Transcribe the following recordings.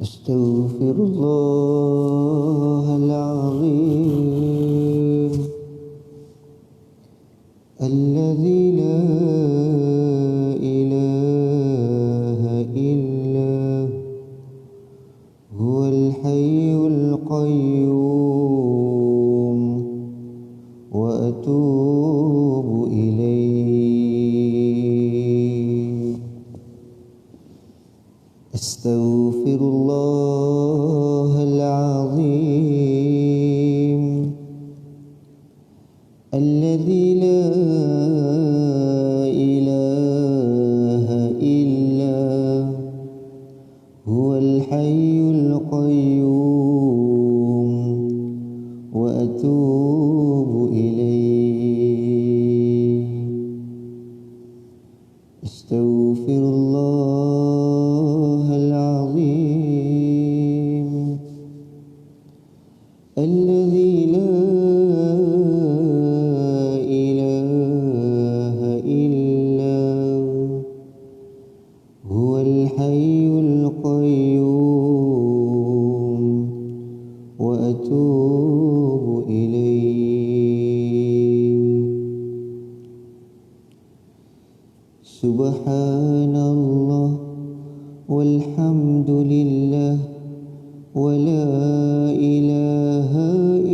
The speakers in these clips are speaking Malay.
أستغفر الله العظيم الذي لا إله إلا هو الحي القيوم وأتوب إليه أستغفر الله العظيم الذي لا إله إلا هو الحي القيوم وأتوب إليه أستغفر الله العظيم الذي لا إله إلا هو الحي القيوم وأتوب إليه سبحان الله والحمد لله ولا إله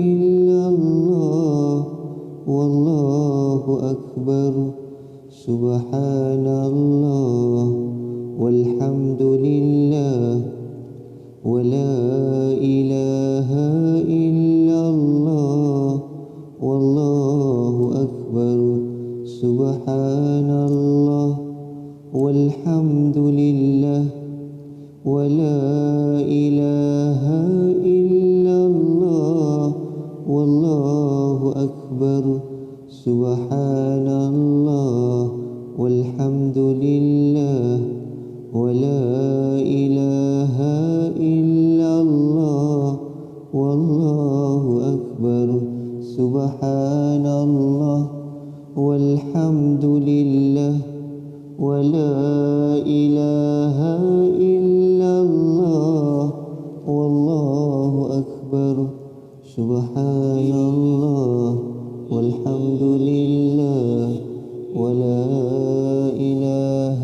إلا الله والله أكبر سبحان الله والحمد لله ولا إله إلا الله والله أكبر سبحان الله والحمد لله ولا إله إلا الله والله أكبر سبحان الله والحمد لله ولا إله إلا الله والله أكبر سبحان الله والحمد لله ولا إله إلا الله والله أكبر سبحان الله والحمد لله ولا إله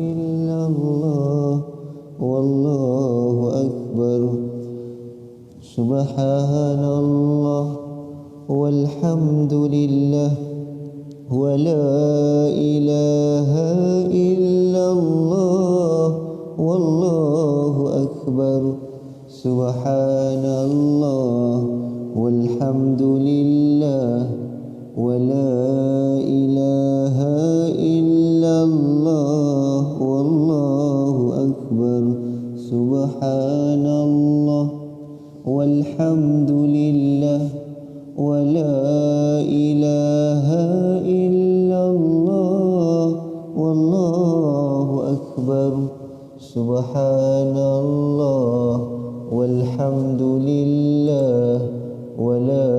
إلا الله والله أكبر سبحان الله والحمد لله ولا إله إلا الله والله أكبر سبحان الله والحمد لله ولا إله إلا الله والله أكبر سبحان الله والحمد لله ولا إله إلا الله والله أكبر سبحان الله والحمد لله ولا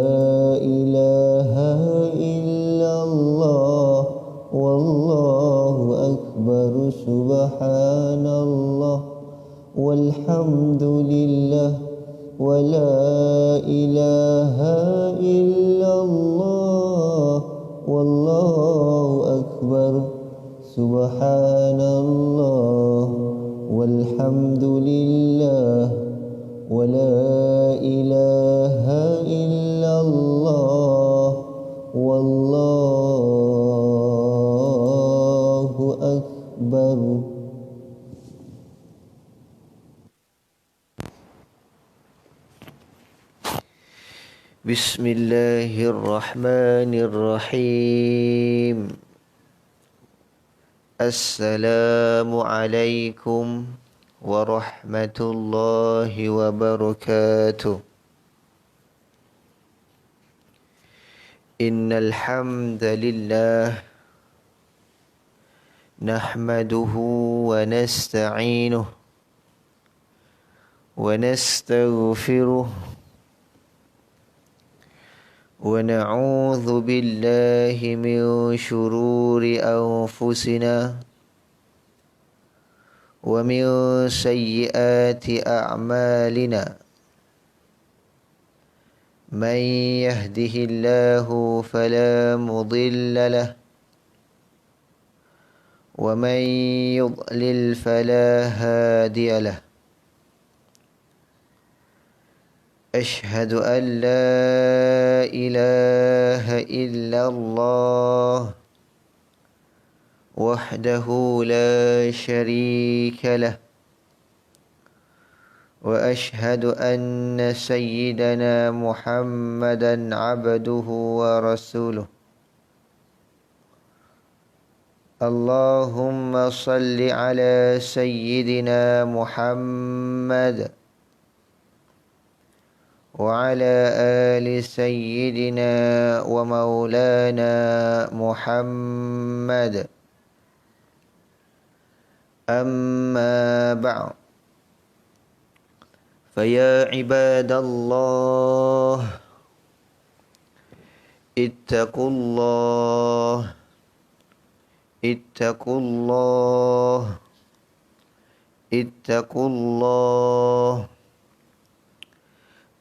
إله إلا الله والله أكبر سبحان الله والحمد لله ولا إله إلا الله والله أكبر سبحان الله والحمد لله ولا إله إلا الله والله أكبر. Bismillahirrahmanirrahim. Assalamualaikum warahmatullahi wabarakatuh. Innal hamdalillah nahmaduhu wa nasta'inuhu wa nastaghfiruh wa na'udzu billahi min shururi anfusina ومن سيئات أعمالنا من يهده الله فلا مضل له ومن يضلل فلا هادي له أشهد أن لا إله إلا الله وحده لا شريك له وأشهد أن سيدنا محمدا عبده ورسوله اللهم صل على سيدنا محمد وعلى آل سيدنا ومولانا محمد أما بعد فيا عباد الله اتقوا الله اتقوا الله اتقوا الله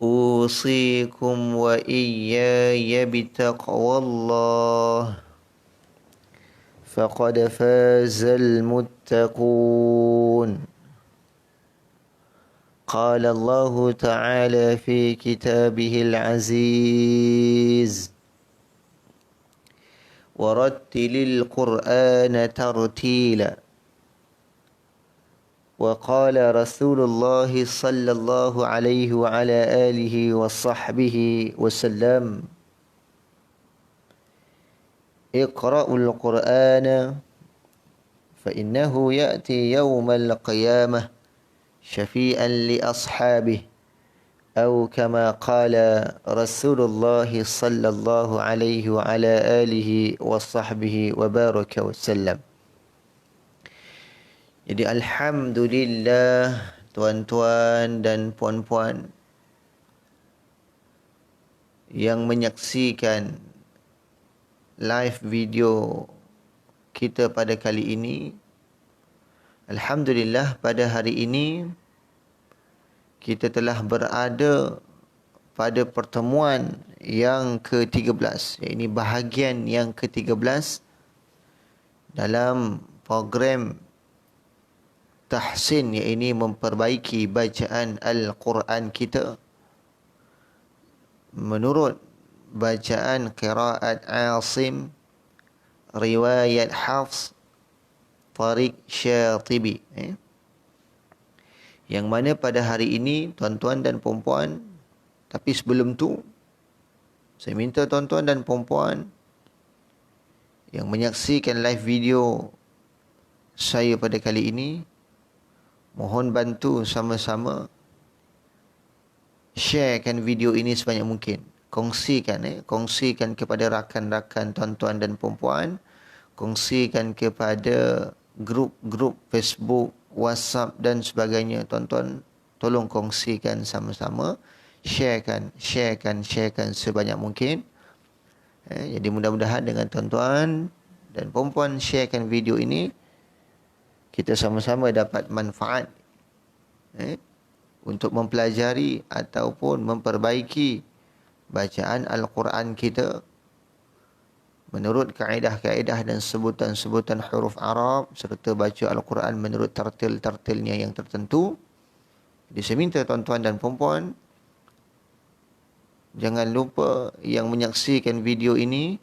أوصيكم وإياي بتقوى الله فقد فاز المتقون قال الله تعالى في كتابه العزيز ورتل القرآن ترتيلا وقال رسول الله صلى الله عليه وعلى آله وصحبه وسلم اقرأوا القرآن فإنه يأتي يوم القيامة شفيعا لأصحابه أو كما قال رسول الله صلى الله عليه وعلى آله وصحبه وبارك وسلم. Jadi alhamdulillah tuan-tuan dan puan-puan yang menyaksikan live video kita pada kali ini. Alhamdulillah pada hari ini kita telah berada pada pertemuan yang ke-13, iaitu bahagian yang ke-13 dalam program tahsin, iaitu memperbaiki bacaan Al-Quran kita menurut bacaan qiraat Asim, riwayat Hafs, Tariq Syatibi. Yang mana pada hari ini tuan-tuan dan puan-puan, tapi sebelum tu saya minta tuan-tuan dan puan-puan yang menyaksikan live video saya pada kali ini, mohon bantu sama-sama sharekan video ini sebanyak mungkin. Kongsikan kepada rakan-rakan tuan-tuan dan puan-puan, kongsikan kepada grup-grup Facebook, WhatsApp dan sebagainya. Tuan-tuan tolong kongsikan sama-sama, sharekan sebanyak mungkin. Jadi mudah-mudahan dengan tuan-tuan dan puan-puan sharekan video ini, kita sama-sama dapat manfaat untuk mempelajari ataupun memperbaiki bacaan Al-Quran kita menurut kaedah-kaedah dan sebutan-sebutan huruf Arab, serta baca Al-Quran menurut tartil-tartilnya yang tertentu. Jadi saya minta tuan-tuan dan puan-puan, jangan lupa yang menyaksikan video ini,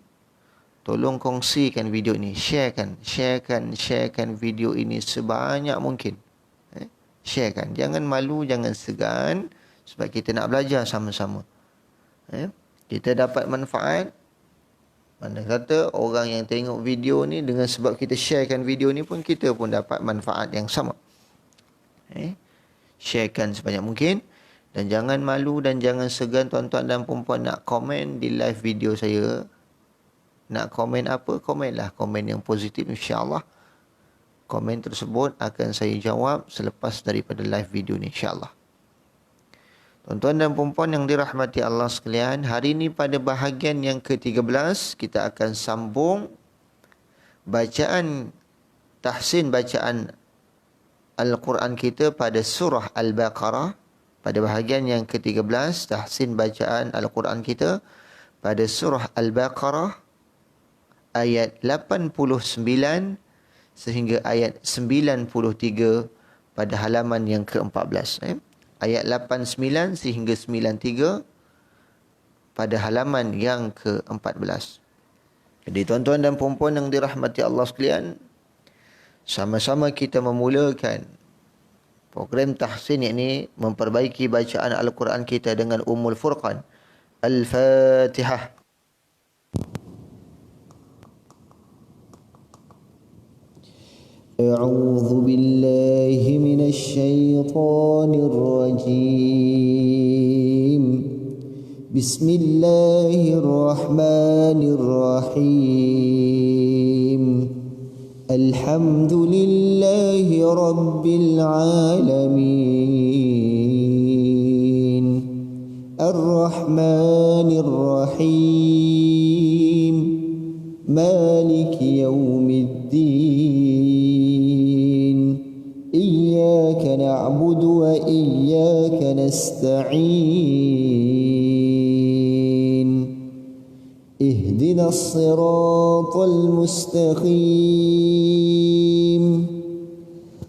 tolong kongsikan video ini, sharekan video ini sebanyak mungkin. Sharekan, jangan malu, jangan segan, sebab kita nak belajar sama-sama. Kita dapat manfaat. Mana kata orang yang tengok video ni, dengan sebab kita sharekan video ni pun, kita pun dapat manfaat yang sama. Sharekan sebanyak mungkin. Dan jangan malu dan jangan segan tuan-tuan dan perempuan nak komen di live video saya. Nak komen apa? Komenlah. Komen yang positif, insyaAllah. Komen tersebut akan saya jawab selepas daripada live video ni, insyaAllah. Tuan-tuan dan puan-puan yang dirahmati Allah sekalian, hari ini pada bahagian yang ke-13 kita akan sambung bacaan tahsin bacaan Al-Quran kita pada surah Al-Baqarah, pada bahagian yang ke-13, tahsin bacaan Al-Quran kita pada surah Al-Baqarah ayat 89 sehingga ayat 93 pada halaman yang ke-14. Ayat 89 sehingga 93 pada halaman yang ke-14. Jadi tuan-tuan dan puan-puan yang dirahmati Allah sekalian, sama-sama kita memulakan program tahsin ini memperbaiki bacaan Al-Quran kita dengan Ummul Furqan. Al-Fatihah. أعوذ بالله من الشيطان الرجيم بسم الله الرحمن الرحيم الحمد لله رب العالمين الرحمن الرحيم مالك يوم الدين إياك نعبد وإياك نستعين اهدنا الصراط المستقيم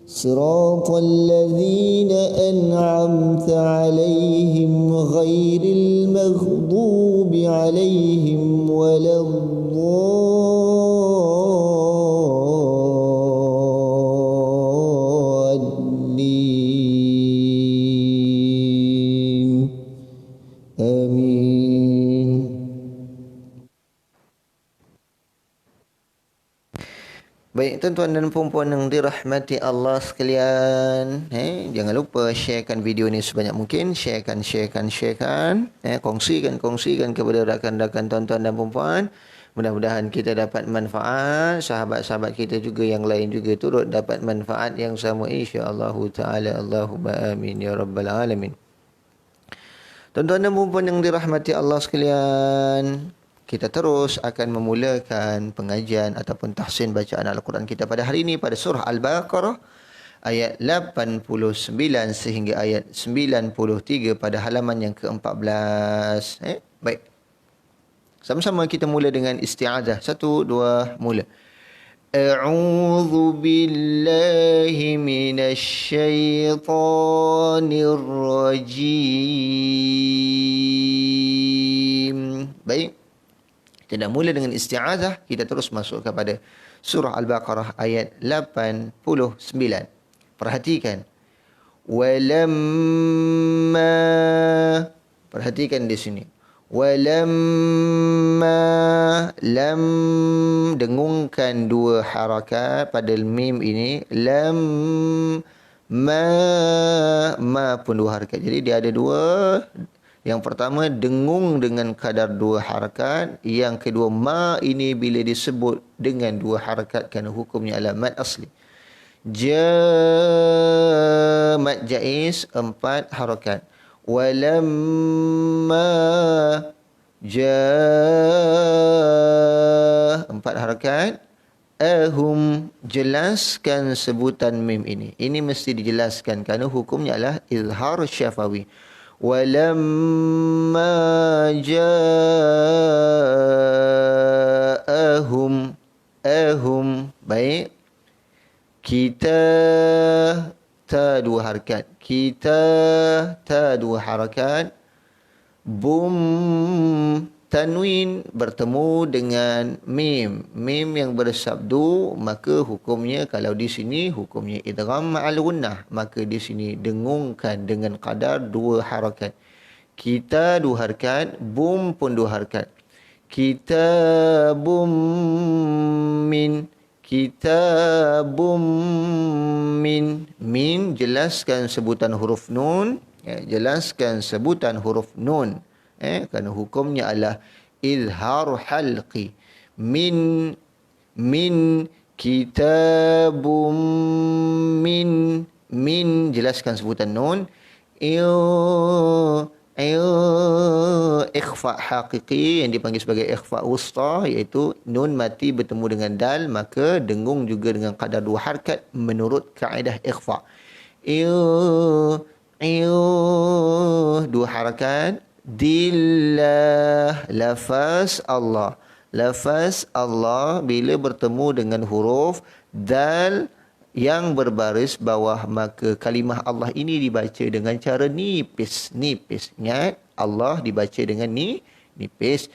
صراط الذين أنعمت عليهم غير المغضوب عليهم ولا الضالين آمين. Baik, tuan-tuan dan puan-puan yang dirahmati Allah sekalian, jangan lupa sharekan video ini sebanyak mungkin, sharekan. Kongsikan kepada rakan-rakan tuan-tuan dan puan-puan. Mudah-mudahan kita dapat manfaat, sahabat-sahabat kita juga yang lain juga turut dapat manfaat yang sama, insya-Allah taala. Allahumma amin ya rabbal alamin. Tuan-tuan dan puan-puan yang dirahmati Allah sekalian, kita terus akan memulakan pengajian ataupun tahsin bacaan Al-Quran kita pada hari ini pada surah Al-Baqarah ayat 89 sehingga ayat 93 pada halaman yang ke-14. Baik. Sama-sama kita mula dengan isti'adzah. 1, 2, mula. A'udzu billahi minasy syaithanir rajim. Baik. Kita dah mula dengan isti'adzah, kita terus masuk kepada surah Al-Baqarah ayat 89. Perhatikan. Walamma, perhatikan di sini. Walamma, lam, dengungkan dua harakat pada mim ini. Lam, ma pun dua harakat. Jadi dia ada dua. Yang pertama, dengung dengan kadar dua harakat. Yang kedua, ma ini bila disebut dengan dua harakat kerana hukumnya adalah mad asli. Mad jaiz, 4 harakat. Walamma, 4 harakat. Ahum, jelaskan sebutan mim ini. Ini mesti dijelaskan kerana hukumnya adalah izhar syafawi. Walamma ja'ahum, baik. Kita, ta dua harakat. Kita, ta dua harakat. Bum, tanwin bertemu dengan mim. Mim yang bersabdu, maka hukumnya kalau di sini hukumnya idgham ma'al gunnah, maka di sini dengungkan dengan kadar dua harakat. Kita dua harakat, bum pun dua harakat. Kitabum min, kitabum min jelaskan sebutan huruf nun, jelaskan sebutan huruf nun. Kerana hukumnya adalah izhar halqi. Min kitabum min jelaskan sebutan nun. Ikhfa hakiki yang dipanggil sebagai ikhfa wusta, iaitu nun mati bertemu dengan dal, maka dengung juga dengan kadar 2 harakat menurut kaedah ikhfa. Iu, 2 harakat. Dillah, lafaz Allah. Lafaz Allah bila bertemu dengan huruf dal yang berbaris bawah, maka kalimah Allah ini dibaca dengan cara nipis. Nipis. Ingat, Allah dibaca dengan nipis.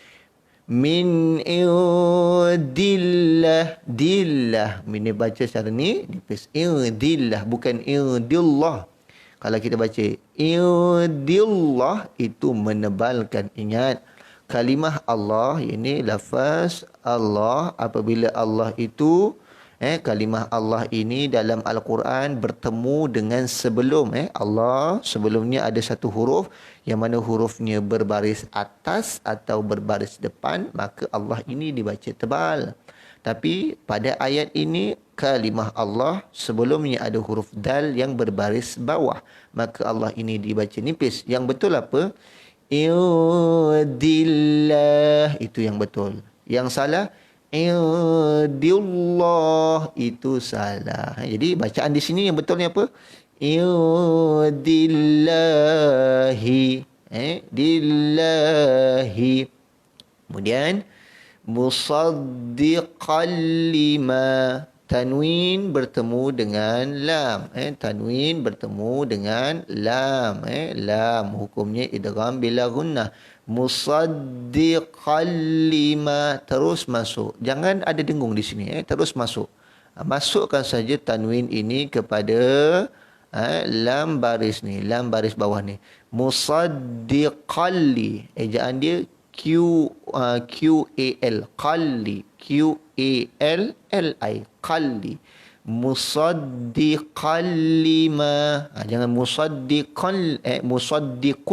Min idillah. Dillah. Ini baca secara nipis. Idillah. Bukan idillah. Kalau kita baca idillah, itu menebalkan. Ingat, kalimah Allah ini lafaz Allah. Apabila Allah itu kalimah Allah ini dalam Al-Quran bertemu dengan sebelum Allah, sebelumnya ada satu huruf yang mana hurufnya berbaris atas atau berbaris depan, maka Allah ini dibaca tebal. Tapi pada ayat ini kalimah Allah sebelumnya ada huruf dal yang berbaris bawah, maka Allah ini dibaca nipis. Yang betul apa? Idillah, itu yang betul. Yang salah Idillah, itu salah. Jadi bacaan di sini yang betulnya apa? Idillahi. Dillahi. Kemudian musaddiqan lima. Tanwin bertemu dengan lam. Tanwin bertemu dengan lam. Lam hukumnya idgham bila gunnah. Musaddiqan lima, terus masuk. Jangan ada dengung di sini, terus masuk. Masukkan saja tanwin ini kepada lam baris ni, lam baris bawah ni. Musaddiqan li, ejaan dia QAL, qalli, QALLI, qalli. Musaddiqan lima. Jangan musaddiqul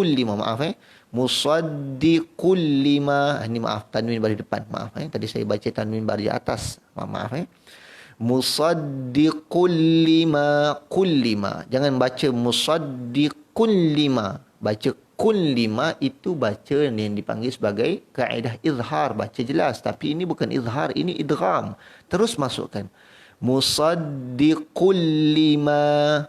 lima, maaf musaddiqul lima. Ini maaf, tanwin baris depan. Maaf tadi saya baca tanwin baris atas. Maaf Musaddiqul lima, kul lima. Jangan baca musaddiqul lima. Baca kul lima, itu baca yang dipanggil sebagai kaedah izhar, baca jelas. Tapi ini bukan izhar, ini idgham. Terus masukkan. Musaddiqul lima.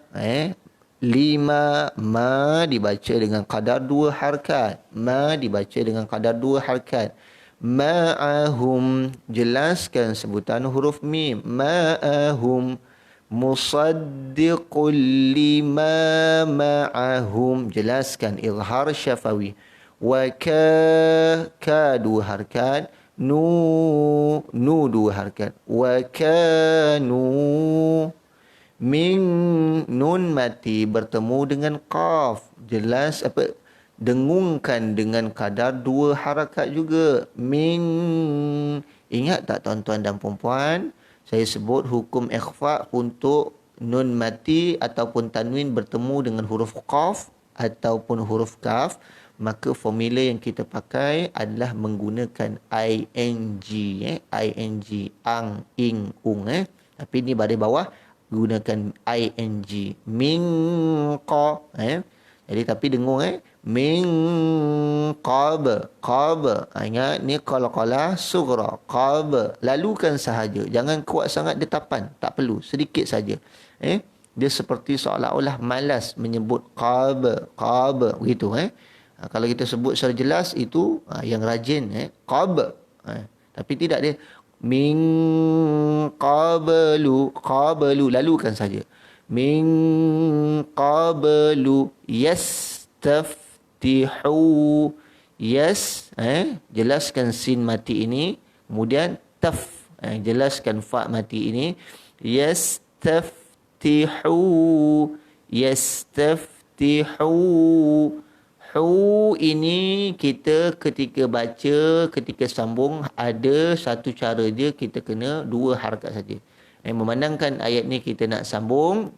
Lima, ma dibaca dengan kadar 2 harakat. Ma dibaca dengan kadar 2 harakat. Ma'ahum, jelaskan sebutan huruf mim. Ma'ahum. Musaddiqul lima ma'ahum, jelaskan izhar syafawi. Wa ka 2 harakat. Nu 2 harakat. Wa kanu. Min, nun mati bertemu dengan qaf. Jelas apa? Dengungkan dengan kadar 2 harakat juga. Min. Ingat tak tuan-tuan dan puan-puan? Saya sebut hukum ikhfa untuk nun mati ataupun tanwin bertemu dengan huruf qaf ataupun huruf kaf. Maka formula yang kita pakai adalah menggunakan ing. Ing. Ang, ing, ung. Tapi ni baris bawah gunakan ing. Minqa. Jadi tapi dengung min qab. Ingat ni qala sughra. Qab. Lalukan sahaja. Jangan kuat sangat detapan. Tak perlu. Sedikit saja. Dia seperti seolah-olah malas menyebut qab. Begitu. Kalau kita sebut secara jelas itu yang rajin. Qab. Tapi tidak, dia min qablu. Lalukan saja. Min qablu yastaftihu. Jelaskan sin mati ini. Kemudian taf. Jelaskan fa mati ini. Yastaftihu. Hu ini kita ketika baca, ketika sambung, ada satu cara je, kita kena 2 harakat saja. Memandangkan ayat ni kita nak sambung,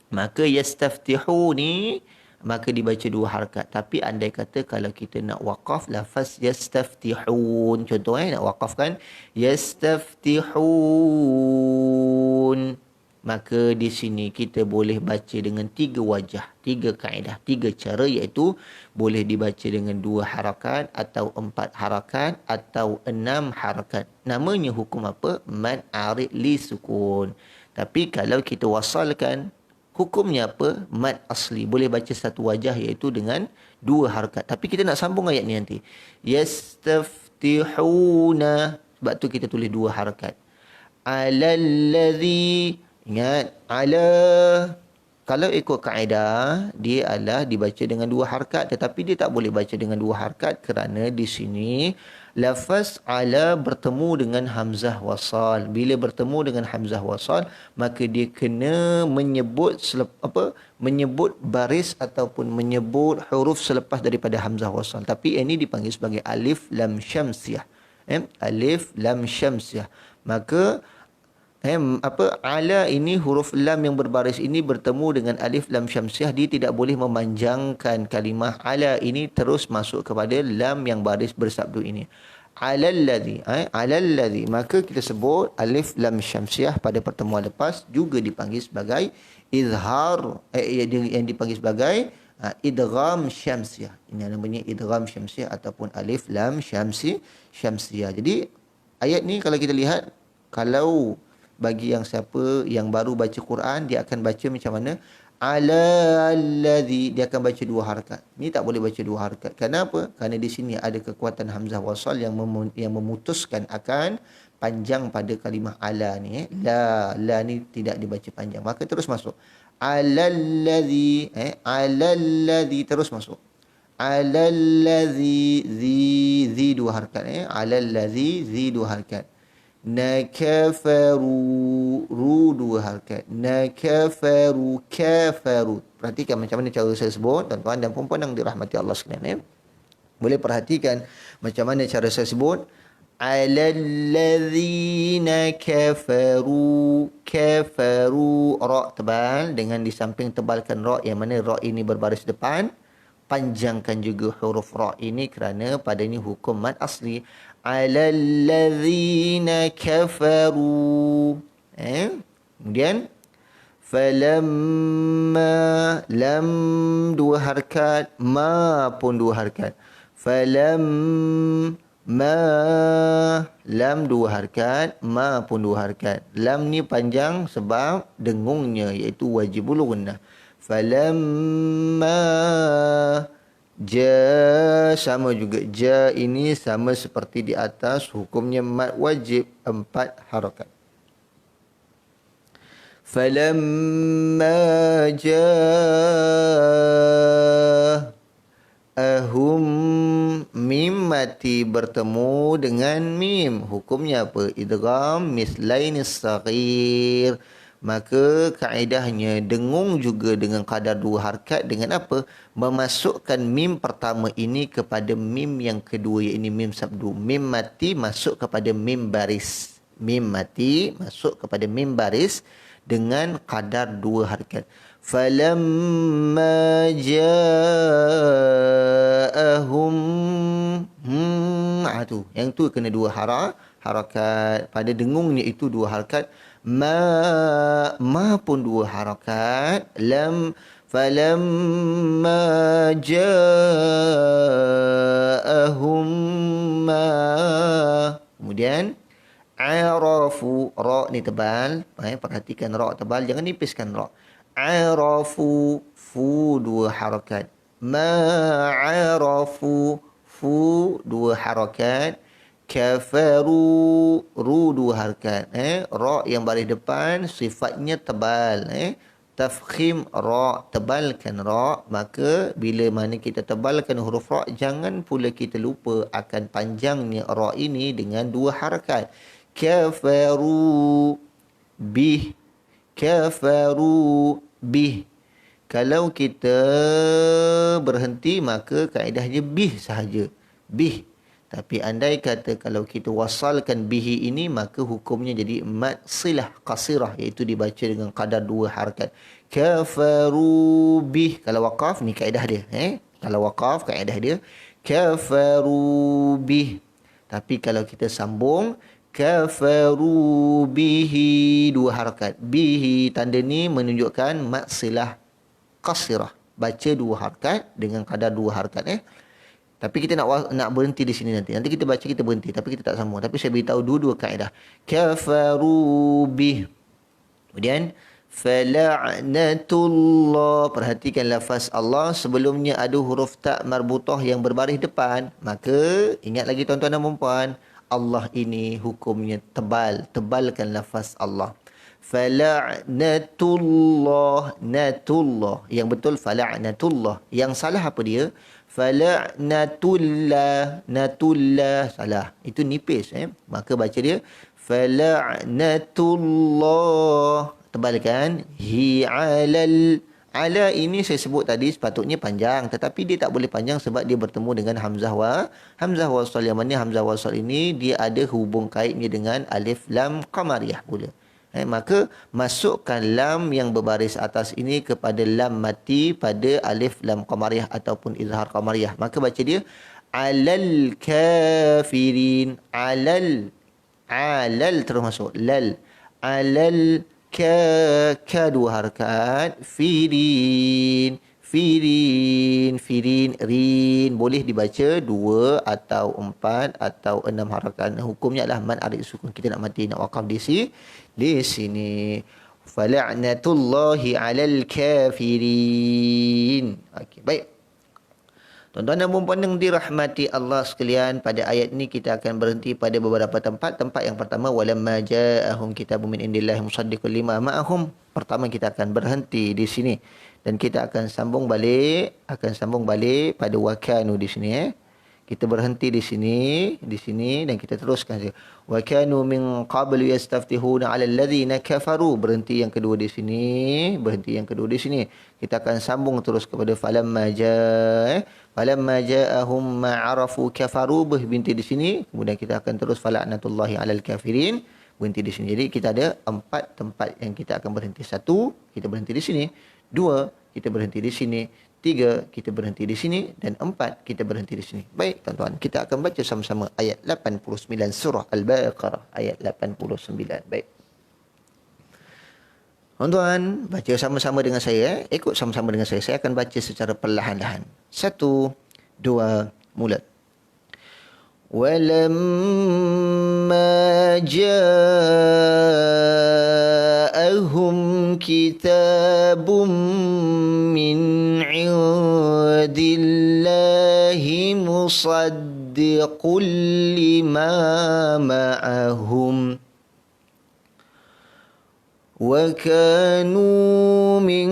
maka yastaftihu ni maka dibaca 2 harakat. Tapi andai kata kalau kita nak waqaf lafaz yastaftihun, contoh nak waqafkan yastaftihun, maka di sini kita boleh baca dengan 3 wajah, 3 kaedah, 3 cara, iaitu boleh dibaca dengan 2 harakat atau 4 harakat atau 6 harakat. Namanya hukum apa? Mad arid li sukun. Tapi kalau kita wasalkan, hukumnya apa? Mad asli. Boleh baca satu wajah, iaitu dengan 2 harakat. Tapi kita nak sambung ayat ni nanti. Yastaftihuna. Sebab tu kita tulis 2 harakat. Alalladhi. Ingat, ala. Kalau ikut kaedah, dia adalah dibaca dengan 2 harakat. Tetapi dia tak boleh baca dengan 2 harakat kerana di sini lafaz ala bertemu dengan hamzah wasal. Bila bertemu dengan hamzah wasal, maka dia kena menyebut menyebut baris ataupun menyebut huruf selepas daripada hamzah wasal. Tapi ini dipanggil sebagai alif lam syamsiah. Alif lam syamsiah. Maka ala ini, huruf lam yang berbaris ini bertemu dengan alif lam syamsiah, dia tidak boleh memanjangkan kalimah ala ini terus masuk kepada lam yang baris bersabdu ini. Alalladhi, alalladhi. Maka kita sebut alif lam syamsiah pada pertemuan lepas juga dipanggil sebagai izhar, yang dipanggil sebagai idgham syamsiah. Ini namanya idgham syamsiah ataupun alif lam syamsiah. Jadi ayat ni kalau kita lihat, kalau bagi yang siapa yang baru baca Quran, dia akan baca macam mana? Ala alladhi, dia akan baca 2 harakat. Ni tak boleh baca 2 harakat. Kenapa? Kerana di sini ada kekuatan hamzah wasal yang memutuskan akan panjang pada kalimah ala ni. La ni tidak dibaca panjang. Maka terus masuk. Alalladhi, alalladhi, terus masuk. Alalladhi, zi 2 harakat. Alalladhi, zi 2 harakat. Nakafaru, ru 2 harakat. Nakafaru, kafaru. Perhatikan macam mana cara saya sebut, tuan-tuan dan puan-puan yang dirahmati Allah sekalian. Boleh perhatikan macam mana cara saya sebut. Alalladzina kafaru, kafaru, ra tebal dengan di samping tebalkan ra, yang mana ra ini berbaris depan. Panjangkan juga huruf ra ini kerana pada ini hukum mad asli. Alalladzina kafaru. Kemudian falamma, lam 2 harakat, ma pun 2 harakat. Falamma, lam 2 harakat, ma pun 2 harakat. Lam ni panjang sebab dengungnya, iaitu wajibul gunnah. Falamma ja, sama juga. Ja ini sama seperti di atas, hukumnya mad wajib 4 harakat. Falamma ja'ahum, mim mati bertemu dengan mim. Hukumnya apa? Idgham mislainis saghir. Maka kaedahnya dengung juga dengan kadar 2 harakat dengan apa? Memasukkan mim pertama ini kepada mim yang kedua, iaitu mim sabdu. Mim mati masuk kepada mim baris. Mim mati masuk kepada mim baris dengan kadar 2 harakat. Falamma ja'ahum, tu. Yang tu kena 2 harakat. Pada dengungnya itu 2 harakat. Ma pun 2 harakat. Lam, falamma ja'ahum ma. Kemudian arafu, ra ni tebal. Perhatikan ra tebal, jangan nipiskan ra. Arafu, fu 2 harakat. Ma arafu, fu 2 harakat. Kafaru, ru 2 harakat. Ra yang baris depan sifatnya tebal. Tafkhim ra, tebalkan ra. Maka bila mana kita tebalkan huruf ra, jangan pula kita lupa akan panjangnya ra ini dengan 2 harakat. Kafaru bih, kafaru bih. Kalau kita berhenti, maka kaedahnya bih sahaja. Bih. Tapi andai kata kalau kita wasalkan bihi ini, maka hukumnya jadi mad silah qasirah, iaitu dibaca dengan kadar 2 harakat. Kafaru bih. Kalau waqaf ni kaedah dia. Kalau waqaf kaedah dia kafaru bih. Tapi kalau kita sambung, kafaru bihi, dua harakat. Bihi, tanda ni menunjukkan maksilah qasirah. Baca dua harakat dengan kadar dua harakat. Tapi kita nak berhenti di sini nanti. Nanti kita baca, kita berhenti. Tapi kita tak sambung. Tapi saya beritahu dua-dua kaedah. Kafaru bih. Kemudian fala'natullah. Perhatikan lafaz Allah sebelumnya ada huruf tak marbutah yang berbaris depan. Maka ingat lagi tuan-tuan dan puan-puan, Allah ini hukumnya tebal. Tebalkan lafaz Allah. Fala'natullah. Natullah. Yang betul fala'natullah. Yang salah apa dia? Fala'natullah. Natullah. Salah. Itu nipis. Maka baca dia fala'natullah. Tebalkan. Hi alal. Ala ini saya sebut tadi sepatutnya panjang. Tetapi dia tak boleh panjang sebab dia bertemu dengan Hamzah wasal. Yang mana Hamzah wasal ini dia ada hubung kaitnya dengan alif lam qamariyah pula. Maka masukkan lam yang berbaris atas ini kepada lam mati pada alif lam qamariyah ataupun izhar qamariyah. Maka baca dia alal kafirin. Alal terus masuk. Lal. Alal ka dua harakat. Firin. Rin. Boleh dibaca 2 atau 4 atau 6 harakat. Hukumnya adalah man arid sukun. Kita nak mati, nak waqaf di sini. Fala'natullahi 'alal kafirin. Okey, baik. Tuan-tuan dan puan-puan yang dirahmati Allah sekalian, pada ayat ini kita akan berhenti pada beberapa tempat. Tempat yang pertama, walamma ja'ahum kitabun min indillahi musaddiqul lima ma'ahum. Pertama kita akan berhenti di sini dan kita akan sambung balik pada wakanu di sini. Kita berhenti di sini dan kita teruskan. Wa kanu min qablu yastaftihuna 'ala alladhina kafaru. Berhenti yang kedua di sini. Kita akan sambung terus kepada falamma ja'ahum ma'arafu kafaru. Berhenti di sini. Kemudian kita akan terus fala'natullahi 'alal kafirin. Berhenti di sini. Jadi kita ada 4 tempat yang kita akan berhenti. 1, kita berhenti di sini. 2, kita berhenti di sini. 3, kita berhenti di sini. Dan 4, kita berhenti di sini. Baik, tuan-tuan. Kita akan baca sama-sama ayat 89 surah Al-Baqarah. Ayat 89. Baik. Tuan-tuan, baca sama-sama dengan saya. Ikut sama-sama dengan saya. Saya akan baca secara perlahan-lahan. 1, 2, mula. وَلَمَّا جَاءَهُمْ كِتَابٌ مِّنْ عِنْدِ اللَّهِ مُصَدِّقٌ لِمَا مَعَهُمْ وَكَانُوا مِنْ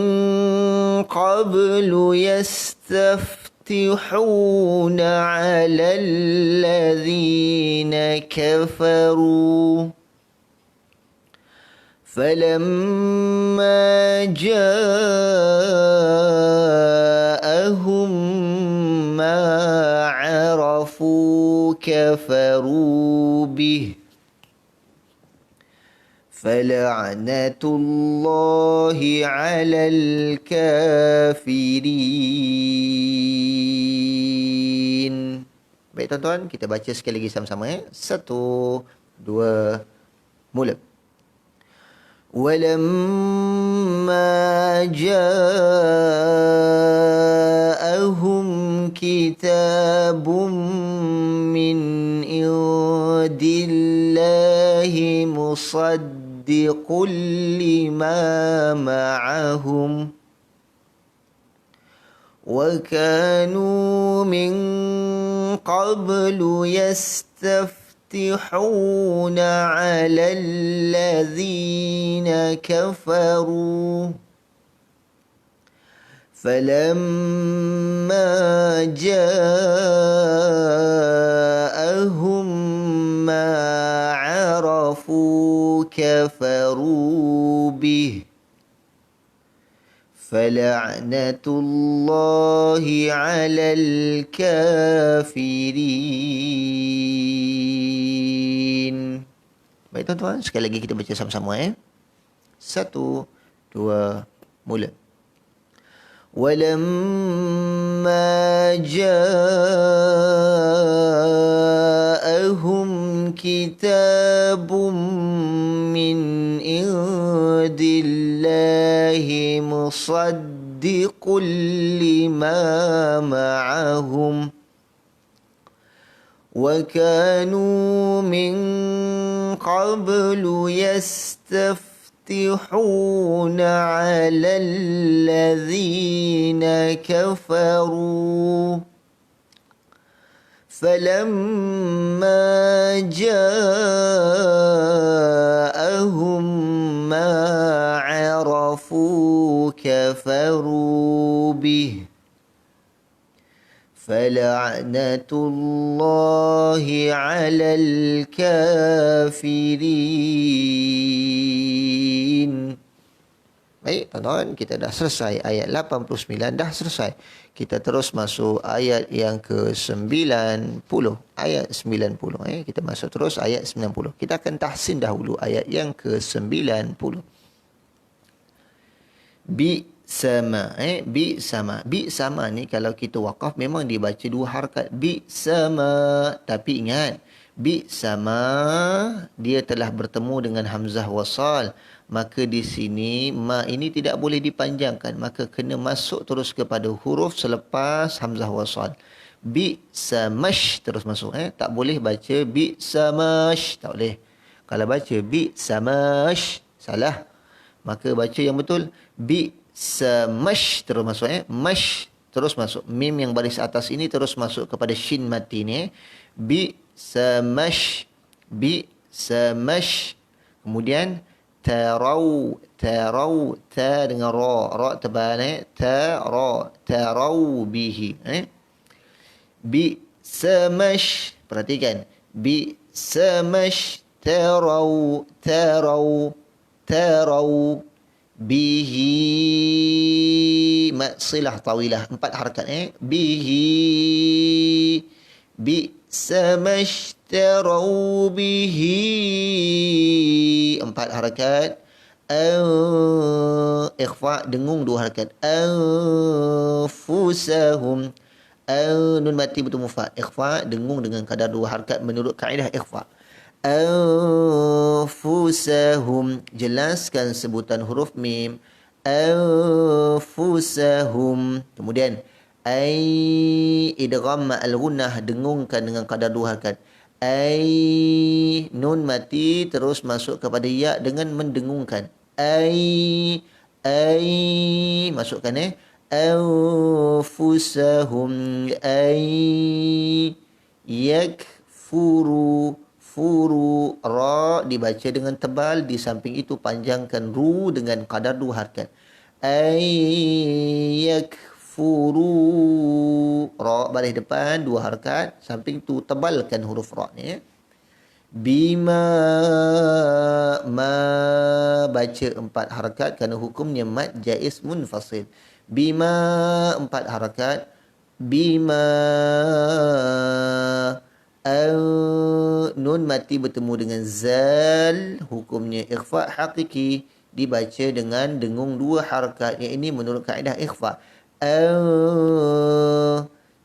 قَبْلُ يَسْتَفْتِحُونَ عَلَى الَّذِينَ كَفَرُوا فَلَمَّا جَاءَهُمْ مَا عَرَفُوا كَفَرُوا بِهِ فَلَعْنَةُ اللَّهِ عَلَى الْكَافِرِينَ. Baik tuan-tuan, kita baca sekali lagi sama-sama. 1, 2, mula. وَلَمَّا جَاءَهُمْ كِتَابٌ مِّنْ عِنْدِ اللَّهِ مُصَدِّقٌ لِمَا مَعَهُمْ وَكَانُوا مِنْ قَبْلُ يَسْتَفْتِحُونَ عَلَى الَّذِينَ كَفَرُوا فَلَمَّا جَاءَهُمْ مَا عَرَفُوا كَفَرُوا بِهِ فَلَعْنَةُ اللَّهِ عَلَى الْكَافِرِينَ. Baik tuan-tuan, sekali lagi kita baca sama-sama. 1, 2, mula. وَلَمَّا جَاءَهُمْ kitabun min indillahi musaddiqul lima ma'ahum وكانوا من قبل يستفتحون على الذين كفروا فلما جاءهم ما عرفوا كفروا به فلعنة الله على الكافرين. Baik, tuan-tuan, kita dah selesai ayat 89, dah selesai. Kita terus masuk ayat yang ke-90, ayat 90. Kita masuk terus ayat 90. Kita akan tahsin dahulu ayat yang ke-90. Bi sama ni kalau kita wakaf memang dibaca dua harakat bi sama, tapi ingat bi sama dia telah bertemu dengan hamzah wasal, maka di sini ma ini tidak boleh dipanjangkan, maka kena masuk terus kepada huruf selepas hamzah wasal. Bi samash terus masuk, tak boleh baca bi samash, tak boleh. Kalau baca bi samash salah, maka baca yang betul bi samash terus masuk, mash terus masuk. Mim yang baris atas ini terus masuk kepada shin mati ni. Bi samash, bi samash. Kemudian tarau, tarau, ta dengan ra tebal, tarau bihi. Bi samash, perhatikan. Bi samash tarau, tarau bihi, silah tawilah, 4 harakat, bihi, bi samashtarau bihi, 4 harakat. Ikhfa dengung 2 harakat. Anfusahum, nun mati bertemu fa, ikhfa dengung dengan kadar 2 harakat menurut kaedah ikhfa. Anfusahum, jelaskan sebutan huruf mim. Anfusahum. Kemudian idgham ma'al gunnah, dengungkan dengan kadar 2 harakat. Nun mati terus masuk kepada ya dengan mendengungkan. Masukkan anfusahum yakfuru, furu, ra dibaca dengan tebal, di samping itu panjangkan ru dengan kadar 2 harakat. Yakfuru, ra baris depan 2 harakat, samping tu tebalkan huruf ra ni. Bima, ma baca 4 harakat kerana hukumnya mad jaiz munfasil. Bima 4 harakat. Bima, nun mati bertemu dengan zal, hukumnya ikhfa hakiki, dibaca dengan dengung 2 harakat. Yang ini menurut kaedah ikhfa.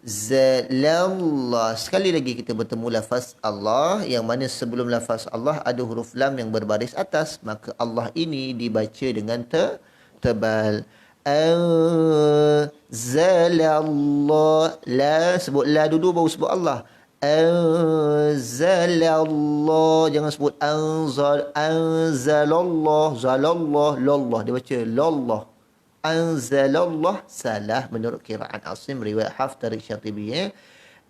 Zalallah. Sekali lagi kita bertemu lafaz Allah, yang mana sebelum lafaz Allah ada huruf lam yang berbaris atas, maka Allah ini dibaca dengan tebal. Anzalallah, la sebut la dulu baru sebut Allah. Anzalallah, jangan sebut anzalallah, zalallah, lallah, dia baca lallah. Anzalallah, salah menurut qira'at Asim, riwayat Hafs dari Syatibi.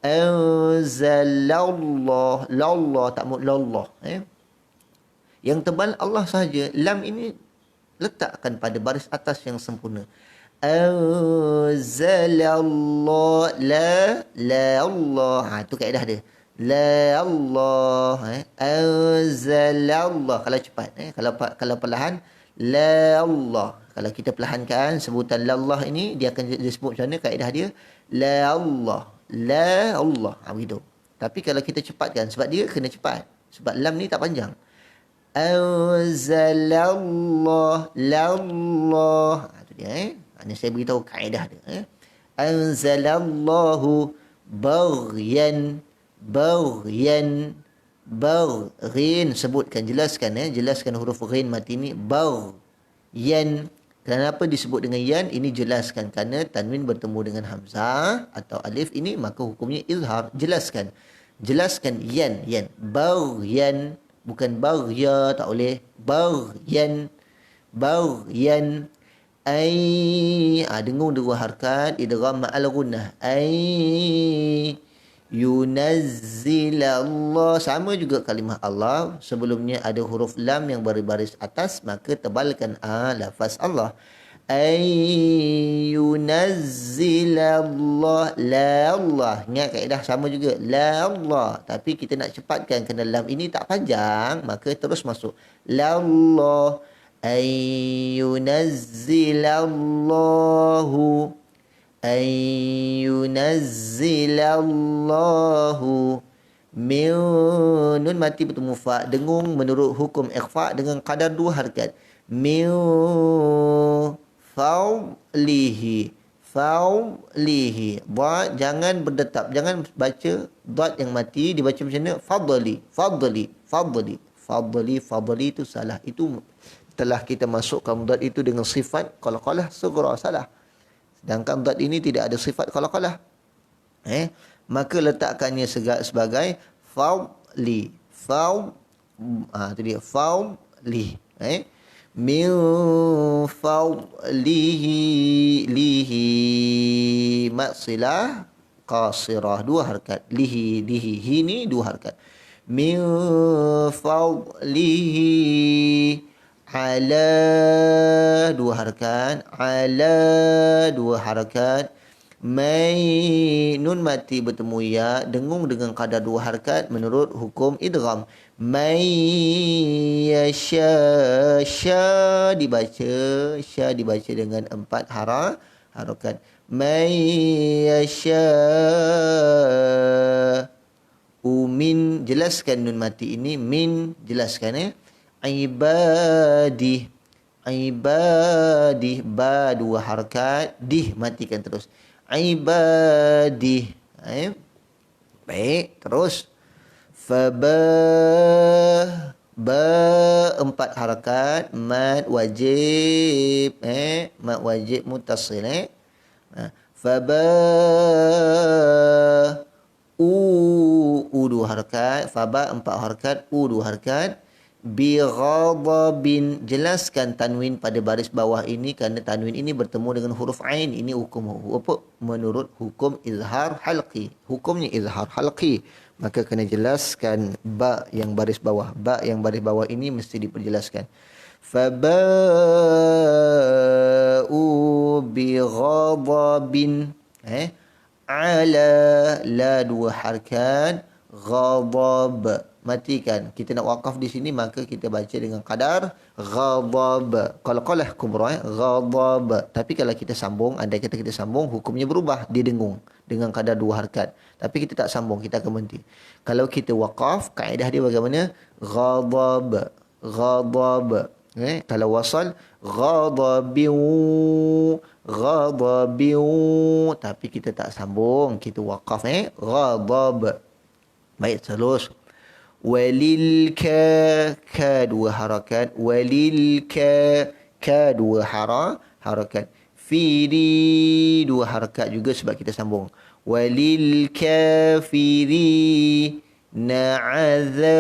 Anzalallah, lallah, tak mut lallah. Yang tebal Allah sahaja. Lam ini letakkan pada baris atas yang sempurna. Anzalallah, la Allah. Itu kaedah dia. La Allah. Anzalallah. Kalau cepat. Kalau perlahan, la Allah. Kalau kita perlahankan sebutan la Allah ini, dia akan disebut macam mana kaedah dia? La Allah. La Allah. Begitu. Tapi kalau kita cepatkan, sebab dia kena cepat. Sebab lam ni tak panjang. Anzalallah, lallah. Itu dia. Ini saya beritahu kaedah dia. Anzalallahu baghyan, baghyan, Ghin, sebutkan, jelaskan, jelaskan huruf ghin mati ni. Yan. Kenapa disebut dengan yan? Ini jelaskan, kerana tanwin bertemu dengan hamzah atau alif ini, maka hukumnya izhar. Jelaskan. Jelaskan yan. Yan. Bukan ya, tak boleh. Yan. Dengung dua harkat, idgham ma'al gunnah. Yunazzilallah. Sama juga kalimah Allah. Sebelumnya ada huruf lam yang berbaris atas, maka tebalkan lafaz Allah. Yunazzilallah. La Allah. Ingat kaedah sama juga. La Allah. Tapi kita nak cepatkan kerana lam ini tak panjang, maka terus masuk. La Allah. Yunazzilallahu. Yunazzilallahu min. Nun mati bertemu fa, dengung menurut hukum ikhfa dengan kadar dua harkat. Min fa'lihi. Dad jangan berdetap, jangan baca dad yang mati, dibaca macam mana? Fadli itu salah. Itu telah kita masukkan dad itu dengan sifat qalqalah sughra, salah. Sedangkan dad ini tidak ada sifat qalqalah. Maka letakkannya sebagai fadli. Itu dia, fadli. Min fadlihi. Maksilah qasirah, dua harkat. Lihi. Hi ni dua harkat. Min fadlihi. Ala, dua harakat. Nun mati bertemu ya, dengung dengan kadar dua harakat menurut hukum idgham. Sya dibaca dengan empat harakat. Min, jelaskan nun mati ini. Min, jelaskan Ibadih. Ba dua harakat, dih matikan terus. Ibadih. Baik, terus. Ba empat harakat, mad wajib. Mad wajib muttasil. Dua harakat. Faba empat harakat, dua harakat. Bighadabin, jelaskan tanwin pada baris bawah ini, kerana tanwin ini bertemu dengan huruf ain. Ini hukum apa? Menurut hukum izhar halqi. Hukumnya izhar halqi, maka kena jelaskan ba yang baris bawah. Ba yang baris bawah ini mesti diperjelaskan. Faba'u bighadabin. Ala, la dua harkat, ghadab. Matikan. Kita nak wakaf di sini, maka kita baca dengan kadar ghadab. Qalqalah kubra, ghadab. Tapi kalau kita sambung, andai kata kita sambung, hukumnya berubah, dia dengung dengan kadar dua harkat. Tapi kita tak sambung, kita akan berhenti. Kalau kita wakaf, kaedah dia bagaimana? Ghadab. Kalau wasal, ghadabiu. Tapi kita tak sambung, kita wakaf. Ghadab. Baik, terus. Walil ka dua harakat. Walil ka dua harakat. Firi dua harakat juga sebab kita sambung. Walil kafiri na'adha,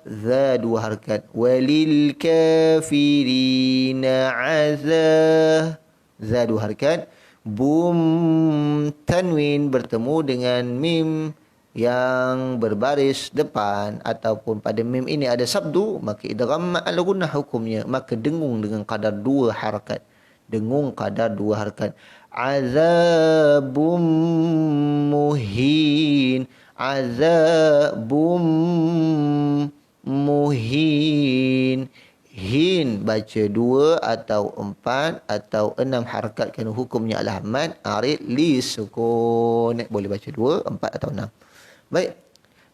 za dua harakat. Walil kafiri na'adha, za dua harakat. Bum, tanwin bertemu dengan mim yang berbaris depan ataupun pada mim ini ada sabdu, maka idgham ma'al gunnah hukumnya, maka dengung dengan kadar dua harakat. Azabum muhin. Hin baca dua atau empat atau enam harakat, kerana hukumnya adalah mad arid li sukun. Boleh baca dua, empat atau enam. Baik,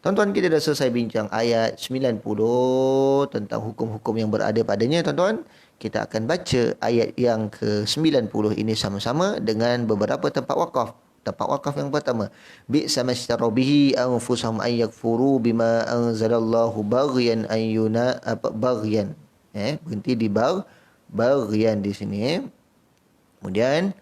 tuan-tuan, kita dah selesai bincang ayat 90 tentang hukum-hukum yang berada padanya, tuan-tuan. Kita akan baca ayat yang ke-90 ini sama-sama dengan beberapa tempat wakaf. Tempat wakaf yang pertama. Bi'sa mashtaraw bihi anfusahum ay yakfuru bima anzalallahu baghyan ayyuna apa baghyan. Berhenti di baghyan di sini. Kemudian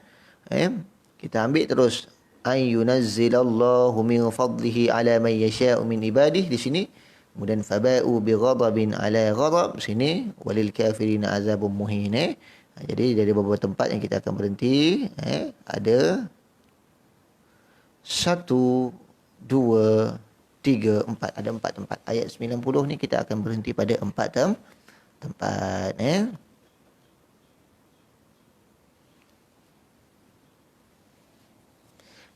kita ambil terus ayyunazzilallahu min fadlihi ala man yasha'u min ibadihi di sini. Kemudian faba'u bi ghadabin ala ghadab sini walil kafirin azabun muhin. Jadi dari beberapa tempat yang kita akan berhenti ada 1 2 3 4 ada 4 tempat. Ayat 90 ni kita akan berhenti pada 4 tempat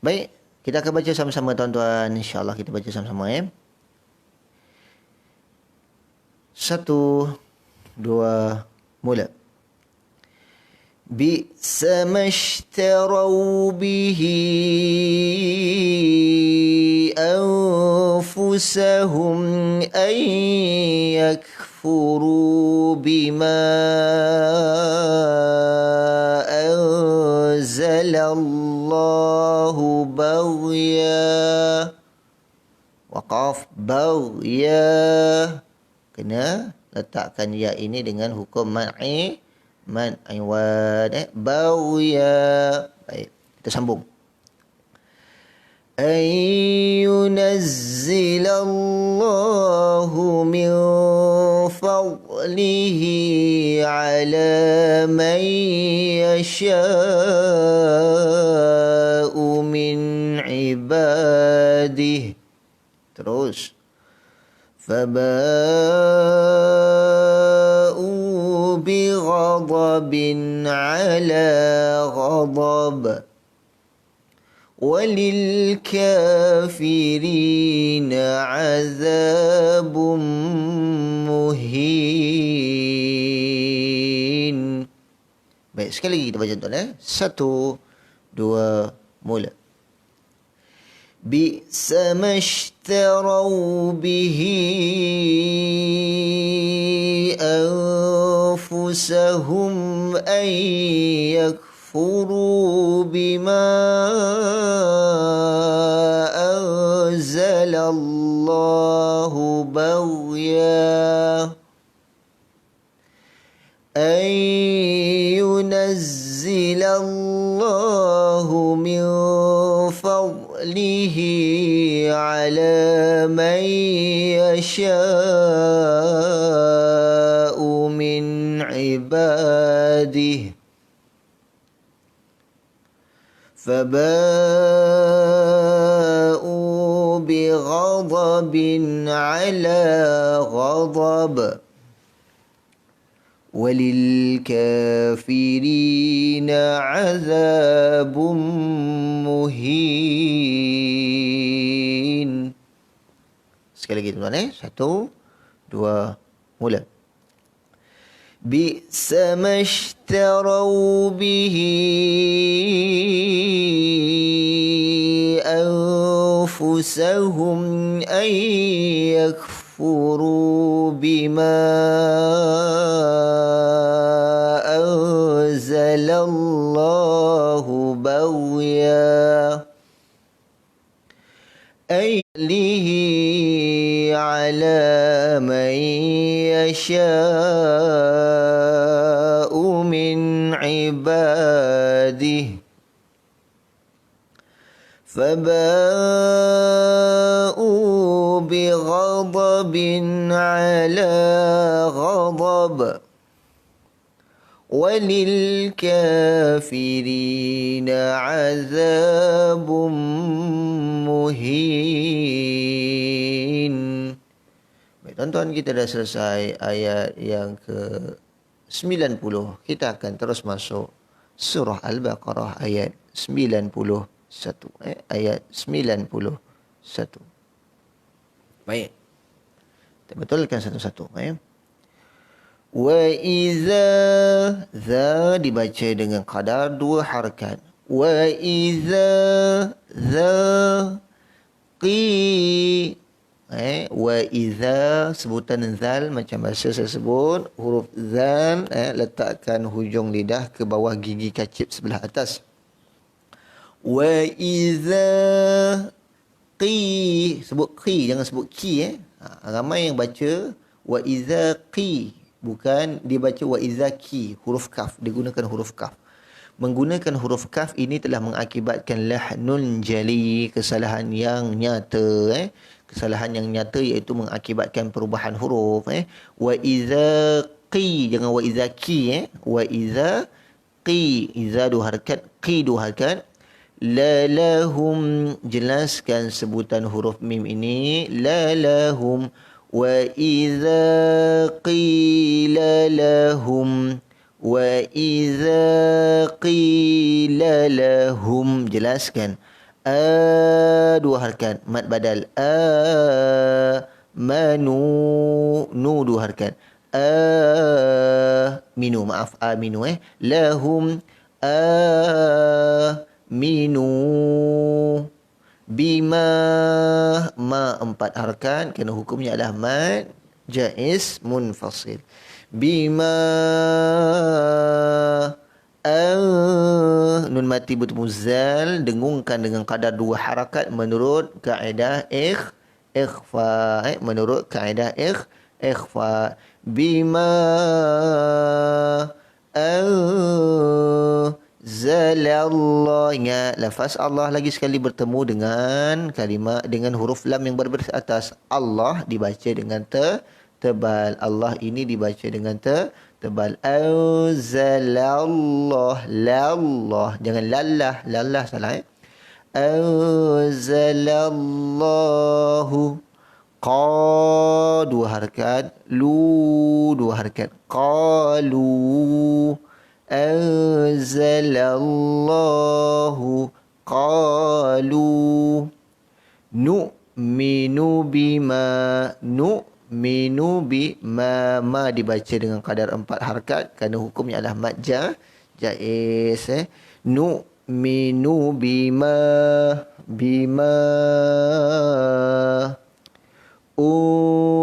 Baik, kita akan baca sama-sama tuan-tuan. InsyaAllah kita baca sama-sama 1 2 mula. Bi'sa mashtaraw bihi anfusahum ay yakfuru bima anzalallahu baghya. Waqaf baghya. Kena letakkan ya ini dengan hukum man'i man aiwad baghya. Baik, kita sambung. Ayyunazzilallahu min fadlihi ala man yasha'u min ibadihi. Terus فباءوا بغضب على غضب وللكافرين عذاب مهين. Baik, sekali lagi kita baca tuan 1 2 mula. Bi'sa mashtaraw bihi anfusahum ay yakfuru bima anzalallahu baghya ay yunazzilallahu min fadlihi ala man yasha'u min ibadihi faba'u bighadabin ala ghadab وللكافرين عذاب مهين. Sekali lagi tuan-tuan 1 2 mula. Bi'sa mashtaraw bihi anfusahum ay yakfuru bima anzalallahu baghya aylihi ala man yasha'u min ibadihi فباءوا بغضب على غضب وللكافرين عذاب مهين. Baik tuan-tuan, kita dah selesai ayat yang ke-90. Kita akan terus masuk surah Al-Baqarah ayat 91. Ayat 91. Baik. Kita betulkan satu-satu. Wa iza za dibaca dengan qadar 2 harakat. Wa iza za qi wa iza sebutan zal macam bahasa saya sebut huruf zal letakkan hujung lidah ke bawah gigi kacip sebelah atas. Wa iza qi, sebut qi, jangan sebut ki ramai yang baca wa iza qi, bukan dia baca wa iza ki, huruf kaf, dia gunakan huruf kaf. Menggunakan huruf kaf ini telah mengakibatkan lahnun jali, kesalahan yang nyata kesalahan yang nyata iaitu mengakibatkan perubahan huruf wa iza qi, jangan wa iza ki wa iza qi, iza dua harakat, qi dua harakat. La lahum, jelaskan sebutan huruf mim ini, la lahum. Wa idza qila lahum, wa idza qila lahum, jelaskan. Dua harakat, mad badal, manu, nu dua harakat, minu, maaf, aminu lahum minu, bima, ma empat harakat kerana hukumnya adalah mad jaiz munfasil. Bima nun mati bertemu zal, dengungkan dengan kadar dua harakat menurut kaedah ikhfa menurut kaedah ikhfa. Bima zalallah, ingat lafaz Allah lagi sekali bertemu dengan kalimah, dengan huruf lam yang berbaris atas. Allah dibaca dengan tebal, Allah ini dibaca dengan tebal. Zalallah, lallah, jangan lallah, lallah salah zalallahu, qa dua harakat, lu dua harakat, qalu. Anzalallahu, qalu. Nu'minu bima, nu'minu bima, ma dibaca dengan kadar empat harakat kerana hukumnya adalah mad jaiz Nu'minu bima, bima.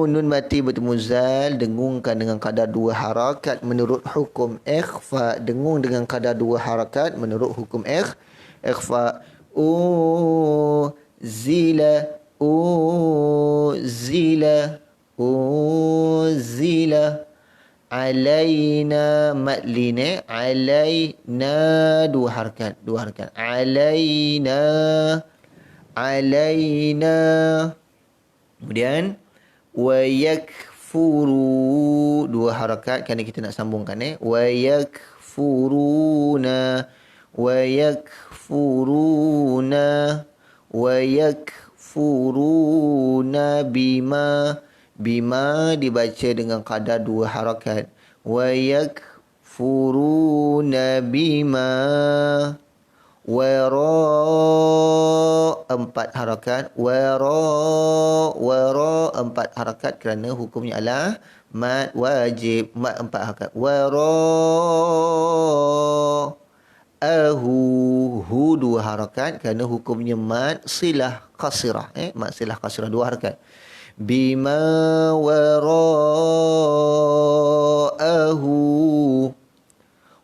Nun mati bertemu zal, dengungkan dengan kadar dua harakat menurut hukum ikhfa, dengung dengan kadar dua harakat menurut hukum ikhfa. Zila, zila, zila. Alaina, madline, alaina dua harakat, alaina, alaina. Kemudian wa yakfuru, dua harakat kerana kita nak sambungkan wa yakfuruna, wa yakfuruna, wa yakfuruna bima, bima dibaca dengan kadar dua harakat, wa yakfuruna bima. Wara empat harakat, wara empat harakat kerana hukumnya adalah mad wajib, mad empat harakat. Hu dua harakat kerana hukumnya mad silah qasirah mad silah qasirah dua harakat. Bima wara'ahu.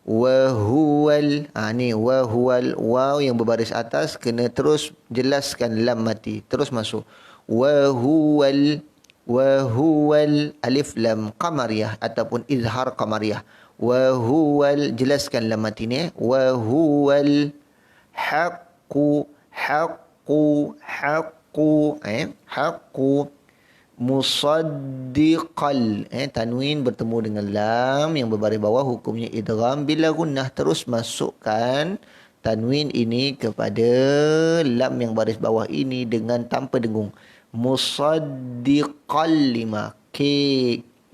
Wahuwal, ni wahuwal, waw yang berbaris atas kena terus jelaskan lam mati, terus masuk. Wahuwal, wahuwal, alif lam qamariyah ataupun izhar qamariyah. Wahuwal, jelaskan lam mati ni. Wahuwal haqqu, haqqu, haqqu, haqqu. Musaddiqal, tanwin bertemu dengan lam yang berbaris bawah, hukumnya idgham bila gunnah, terus masukkan tanwin ini kepada lam yang baris bawah ini dengan tanpa dengung. Musaddiqal lima, K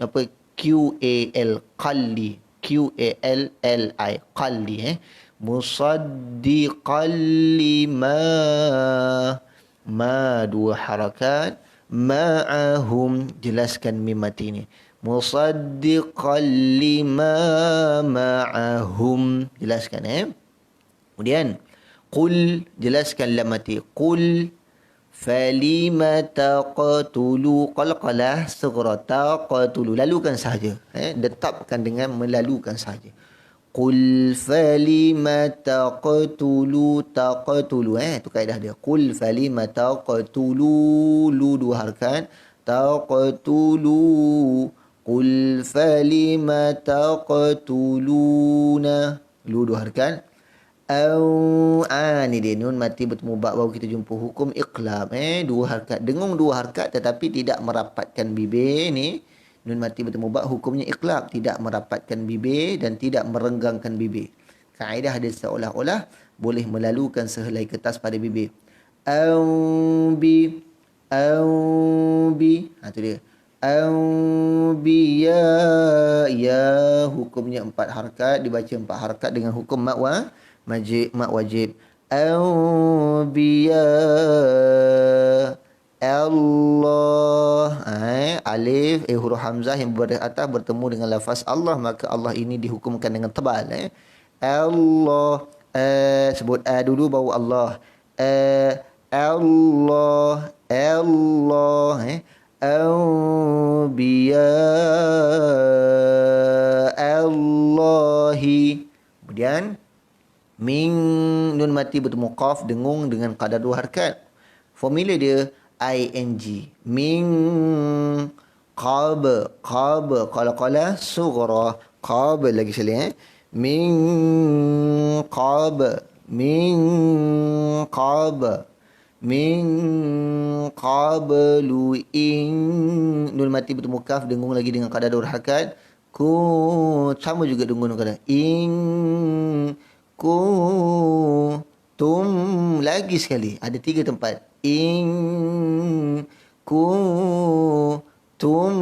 apa, QAL, qalli, QALLI, qalli musaddiqal lima, ma dua harakat, ma'ahum, jelaskan mim mati ni. Musaddiqan lima ma'ahum, jelaskan Kemudian qul, jelaskan lam mati. Qul falima taqtulu, qalqalah saghra, taqtulu, lalukan sahaja, detapkan dengan melalukan sahaja. Qul falima taqtulu taqtulu. Tu kaedah dia. Qul falima taqtulu. Lu dua harakat. Taqtulu. Qul falima taqtuluna. Lu dua harakat. Ni dia nun mati bertemu ba baru kita jumpa hukum iqlab. Dua harakat. Dengung dua harakat tetapi tidak merapatkan bibir ni. Nun mati bertemu ba hukumnya iqlab, tidak merapatkan bibir dan tidak merenggangkan bibir. Kaedah dia seolah-olah boleh melalukan sehelai kertas pada bibir. Bi tu dia. Ya hukumnya 4 harakat, dibaca 4 harakat dengan hukum mat wajib. Biya Allah. Alif huruf hamzah yang berada atas bertemu dengan lafaz Allah, maka Allah ini dihukumkan dengan tebal. Allah. Sebut dulu baru Allah. Allah. Biya Allahi. Kemudian min nun mati bertemu qaf, dengung dengan qadar 2 harakat. Formula dia ing. Min qab qala sughra qab lagi sekali. Min qab min qablu in nun mati bertemu kaf, dengung lagi dengan qadar 2 harakat. Sama juga dengung dengan qadar in tum lagi sekali, ada 3 tempat. In tum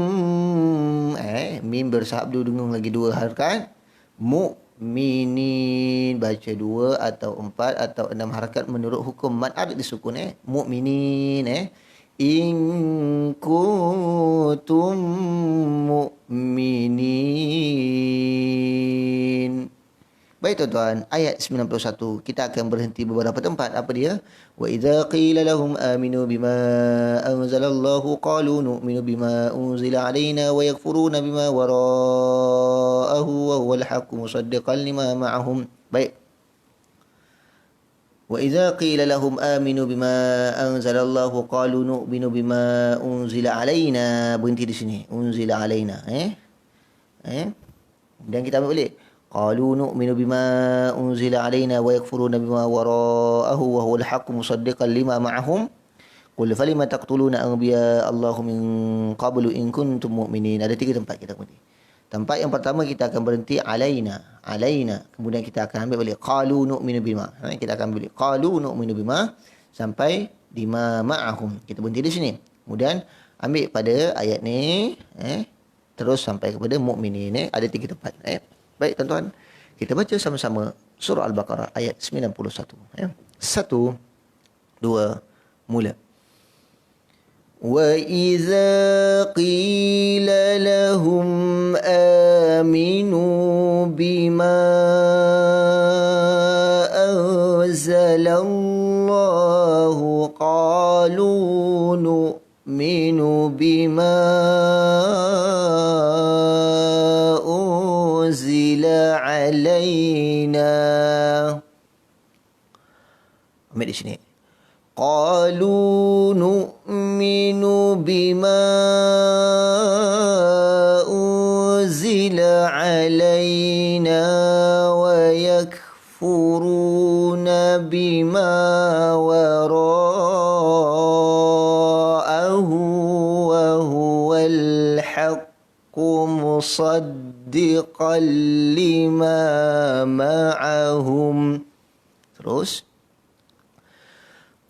mim bersabdu dengung lagi 2 harakat. Mu'minin baca 2 atau 4 atau 6 harakat menurut hukum mad ada disukun. Mu'minin. In kuntum mu'minin. Baik tuan-tuan, ayat 91 kita akan berhenti beberapa tempat. Apa dia? Wa idza qila lahum aminu bima anzalallahu qalu nu'minu bima unzila alaina wa yakfuruna bima wara'ahu wa huwal haqqu musaddiqan lima ma'ahum. Baik. Wa idza qila lahum aminu bima anzalallahu qalu nu'minu bima unzila alaina. Berhenti di sini. Unzila alaina. Dan kita ambil balik. Qalu nu'minu bima unzila alaina wa yakfuruna bima wara'ahu wa huwal haqqu musaddiqan lima ma'ahum. Qul falima taqtuluna anbiya Allahu min qablu in kuntum mu'minin. Ada 3 tempat kita berhenti. Tempat yang pertama kita akan berhenti alaina. Kemudian kita akan ambil balik qalu nu'minu bima. Kita akan ambil balik qalu nu'minu bima sampai bima ma'ahum. Kita berhenti di sini. Kemudian ambil pada ayat ni terus sampai kepada mukminin. Ada 3 tempat. Baik tuan-tuan, kita baca sama-sama surah Al-Baqarah ayat 91. 1, 2, mula. Wa idza qila lahum aminu bima anzalallahu qalu nu'minu bima alaina. Ambil di sini. Qalu nu'minu bima unzila alaina wa yakfuruna bima wara'ahu wa huwal haqqu musaddiqan lima ma'ahum. Terus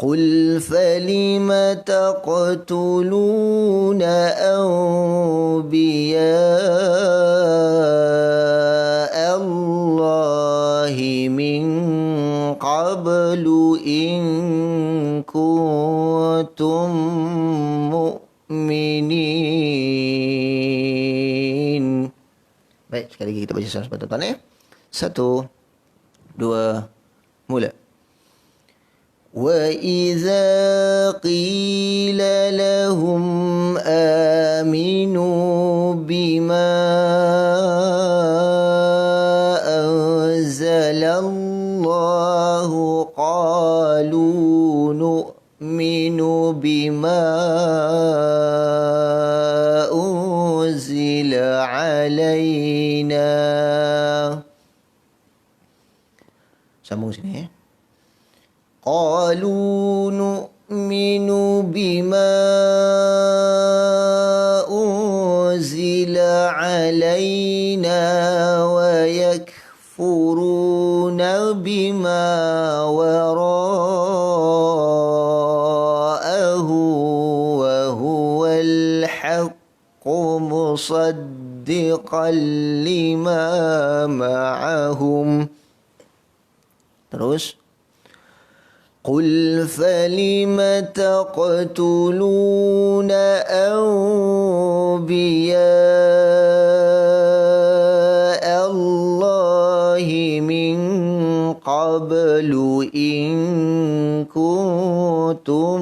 Qul falima taqtuluna anbiya Allahi min qablu in kuntum mu'minin. Baik, sekali lagi kita baca sama-sama tuan-tuan. 1, 2, mula. وَإِذَا قِيلَ لَهُمْ آمِنُوا بِمَا anzalallahu qalu nu'minu bima unzila alaina. Sambung sini. Qalu nu'minu bima unzila alaina wa yakfuruna bima wara'ahu wa huwal haqqu musaddiqan lima ma'ahum. Terus Qul falima taqtuluna anbiya Allahi min qablu in kuntum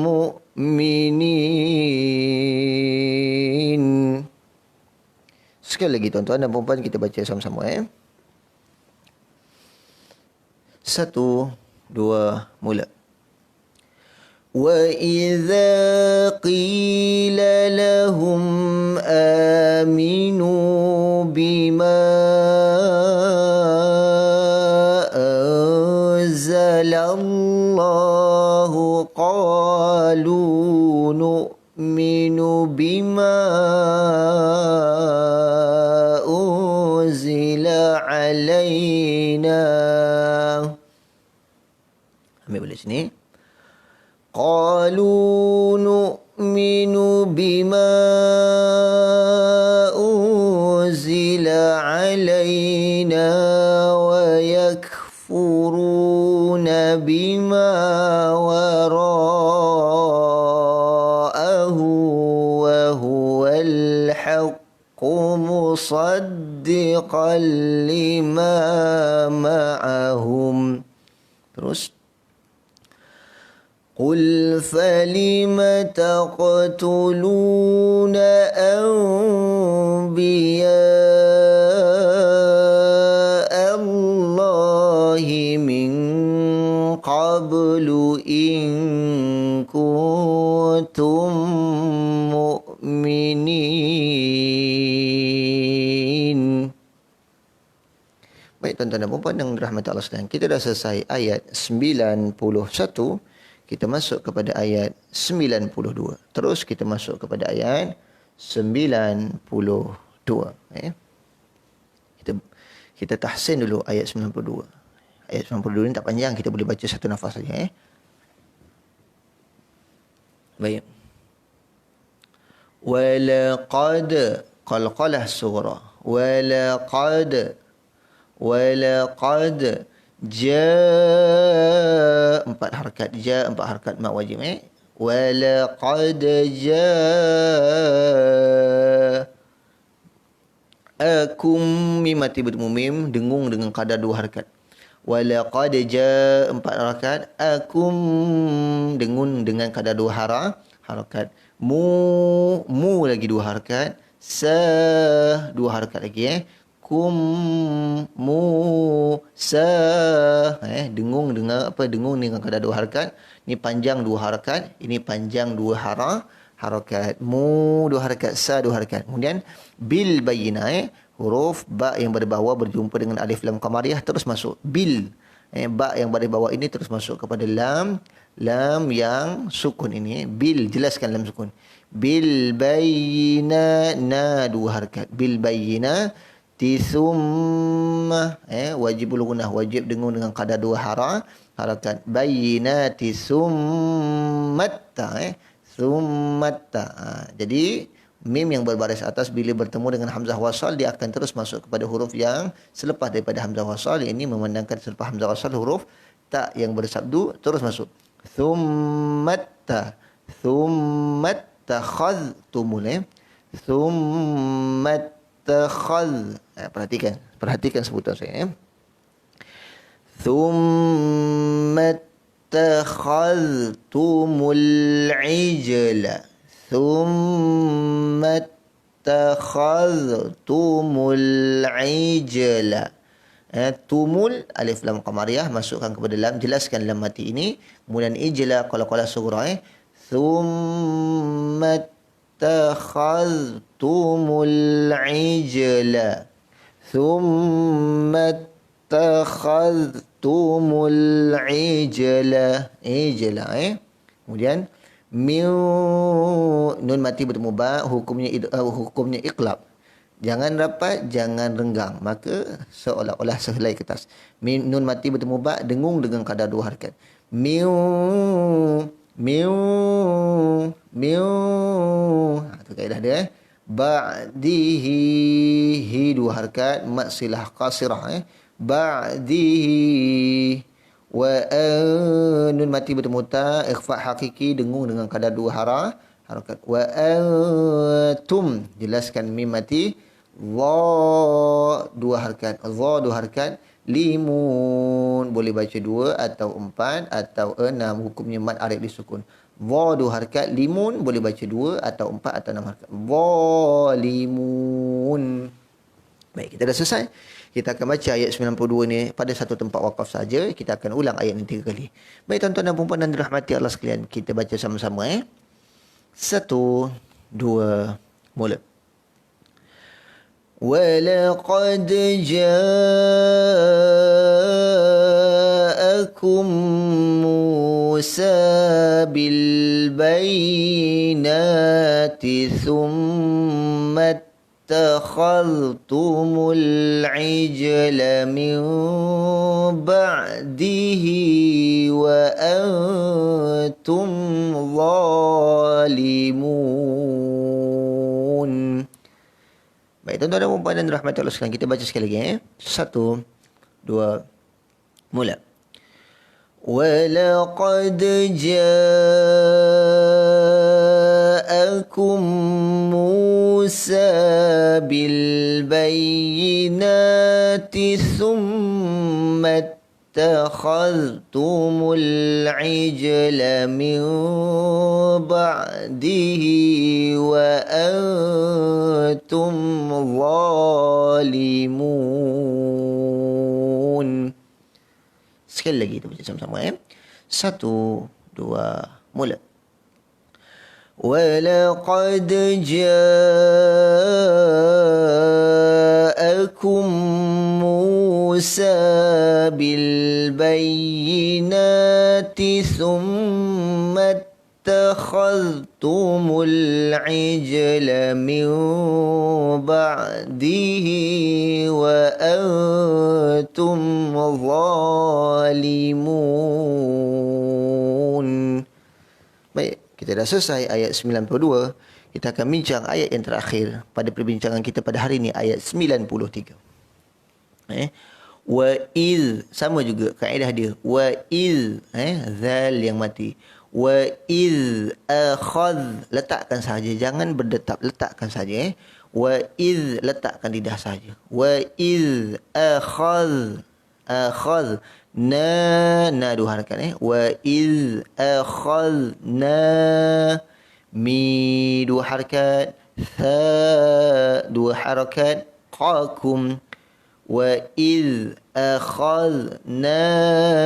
mu'minin. Sekali lagi tuan-tuan dan puan-puan, kita baca sama-sama. 1, 2, mula. Wa idza qila lahum aminu bima anzalallahu qalu nu'minu bima unzila alaina. Ambil balik sini. Qalu nu'minu bima unzila alaina wa yakfuruna bima wara'ahu wa huwal haqqu musaddiqan lima ma'ahum. Terus Qul falima taqtuluna anbiya Allahi min qablu in kuntum mu'minin. Baik tuan-tuan dan puan-puan yang dirahmati Allah sekalian, kita dah selesai ayat 91. Kita masuk kepada ayat 92. Terus kita masuk kepada ayat 92. Kita tahsin dulu ayat 92. Ayat 92 ni tak panjang, kita boleh baca satu nafas saja. Baik. Walaqad qalqalah surah. Walaqad ja 4 harakat, ja 4 harakat mat wajib. Walaqad ja'akum mim mati bertemu mim, dengung dengan kadar 2 harakat. Walaqad ja 4 harakat, akum dengung dengan kadar 2 harakat. Mu lagi 2 harakat, sa 2 harakat lagi. Kum Musa, dengung dengan apa? Dengung dengan kadar 2 harakat. Ini panjang 2 harakat, ini panjang 2 harakat. Mu 2 harakat, sa 2 harakat. Kemudian bil bayyinah, huruf ba yang berada bawah berjumpa dengan alif lam qamariyah terus masuk bil. Ba yang berada bawah ini terus masuk kepada lam yang sukun ini. Bil, jelaskan lam sukun. Bil bayyinah, na 2 harakat. Bil bayyinah Summa wajibul gunnah, wajib dengung dengan kadar 2 harakat. Bayyinati summatta summatta. Jadi mim yang berbaris atas bila bertemu dengan hamzah wasal, dia akan terus masuk kepada huruf yang selepas daripada hamzah wasal. Ini memandangkan selepas hamzah wasal huruf ta yang bersabdu terus masuk. Summatta khadhtumul summatta khadh. Perhatikan sebutan saya. Thumma takhadhtumul ijla. Thumma takhadhtumul ijla. Tumul, alif lam qamariyah, masukkan kepada lam, jelaskan lam mati ini. Kemudian ijla, qala sughra, thumma takhadhtumul ijla. Thumma takhadhtumul ijla. Ijla, Kemudian nun mati bertemu ba, hukumnya iqlab. Jangan rapat, jangan renggang. Maka seolah-olah sehelai kertas. Nun mati bertemu ba, dengung dengan kadar 2 harakat. Miu, miu, miu. Itu kaedah dia. Ba'dihi, hi 2 harakat. Mat silah qasirah. Ba'dihi. Nun mati bertemu ta, ikhfa hakiki, dengung dengan kadar 2 harakat. Wa antum, jelaskan mim mati. Dha 2 harakat. Dha 2 harakat. Limun, boleh baca 2 atau 4 atau 6. Hukumnya mad arid disukun. Dha 2 harakat. Limun, boleh baca 2 atau 4 atau 6 harakat. Zalimun. Baik, kita dah selesai. Kita akan baca ayat 92 ni pada satu tempat wakaf saja. Kita akan ulang ayat ni 3 kali. Baik tuan-tuan dan puan-puan dan dirahmati Allah sekalian. Kita baca sama-sama. 1, 2, mula. وَلَقَدْ جَاءَكُمْ مُوسَى بِالْبَيِّنَاتِ ثُمَّ اتَّخَذْتُمُ الْعِجْلَ مِنْ بَعْدِهِ وَأَنْتُمْ ظَالِمُونَ. Baik, tuan-tuan dan puan-puan dan rahmat Allah sekalian, kita baca sekali lagi. 1, 2, mula. وَلَقَدْ جَاءَكُمْ مُوسَى بِالْبَيِّنَاتِ ثُمَّ اتَّخَذْتُمُ الْعِجْلَ مِنْ بَعْدِهِ وَأَنْتُمْ ظَالِمُونَ. Sekali lagi kita baca sama-sama. 1, 2, mula. وَلَقَدْ جَاءَكُمْ مُوسَى بِالْبَيِّنَاتِ ثُمَّ اتَّخَذْتُمُ الْعِجْلَ مِنْ بَعْدِهِ وَأَنْتُمْ ظَالِمُونَ. Baik, kita dah selesai ayat 92. Kita akan bincang ayat yang terakhir pada perbincangan kita pada hari ini, ayat 93. Wa il, sama juga kaedah dia. Wa il, zal yang mati. Wa il akhadh, letakkan saja, jangan berdetap, letakkan saja. Wa il, letakkan lidah saja. Wa il akhadh, na 2 harakat. Wa il akhadna, mi 2 harakat. Tha 2 harakat. Qakum. Wa iz akhadna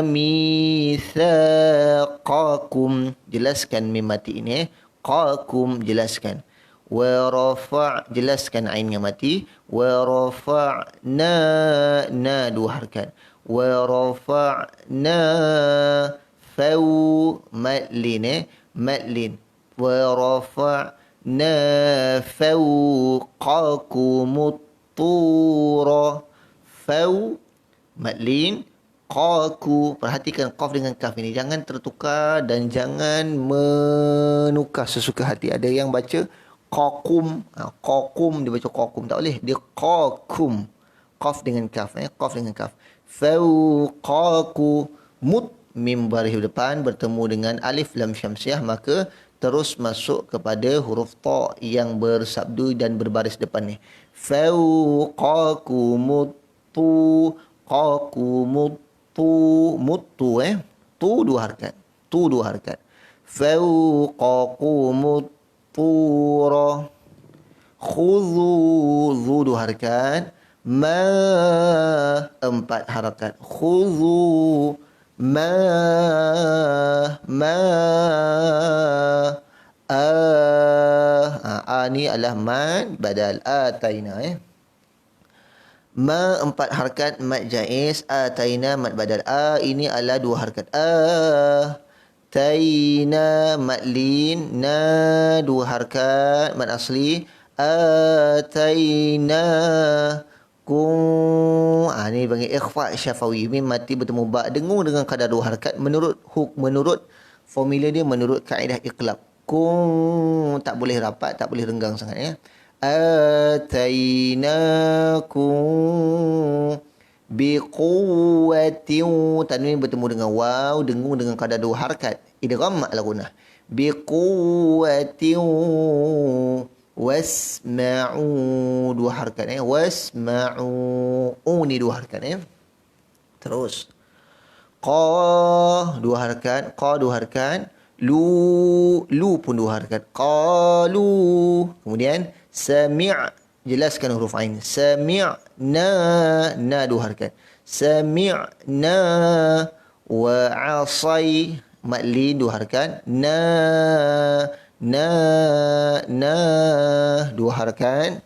mitsaqakum, jelaskan mim mati ini. Qakum, jelaskan. Wa rafa', jelaskan ain yang mati. Wa rafa'na, na 2 harakat. Wa rafa'na fau, madlin, madlin. Wa rafa'na fawqakumut tura. Fau, madlin, qaku. Perhatikan qaf dengan kaf ini. Jangan tertukar dan jangan menukar sesuka hati. Ada yang baca qakum. Qakum, dia baca qakum. Tak boleh. Dia qakum. Qaf dengan kaf. Qaf dengan kaf. Fau, qaku. Mut, mim baris depan bertemu dengan alif lam syamsiah. Maka terus masuk kepada huruf ta yang bersabdu dan berbaris depan ni. Fawqakumut tu, qakumut tu, mutu, tu 2 harakat. Tu 2 harakat. Fawqakumut tura. Khudhu, zu 2 harakat. ma, 4 harakat. Khudhu, ma, ni adalah mad badal ataina. Ma 4 harakat mad jaiz, ataina mad badal. Ini adalah 2 harakat. Taina mad lin, na 2 harakat mad asli. Ataina kum. Ni panggil ikhfa syafawi. Mim mati bertemu ba, dengung dengan kadar 2 harakat menurut formula dia, menurut kaedah iqlab. Kum tak boleh rapat, tak boleh renggang sangat ya. Atainakum biquwwatin, tanwin bertemu dengan waw, dengung dengan kadar 2 harakat. Idgham mak lagunah. Biquwwatin wasma'u, 2 harakat ya. Wasma'u, ni 2 harakat ya. Terus qa 2 harakat, qa 2 harakat. Lu pun 2 harakat. Qalu. Kemudian sami', jelaskan huruf ain. Sami'na, na 2 harakat. Sami'na. Wa asai, mad lin 2 harakat. Na 2 harakat.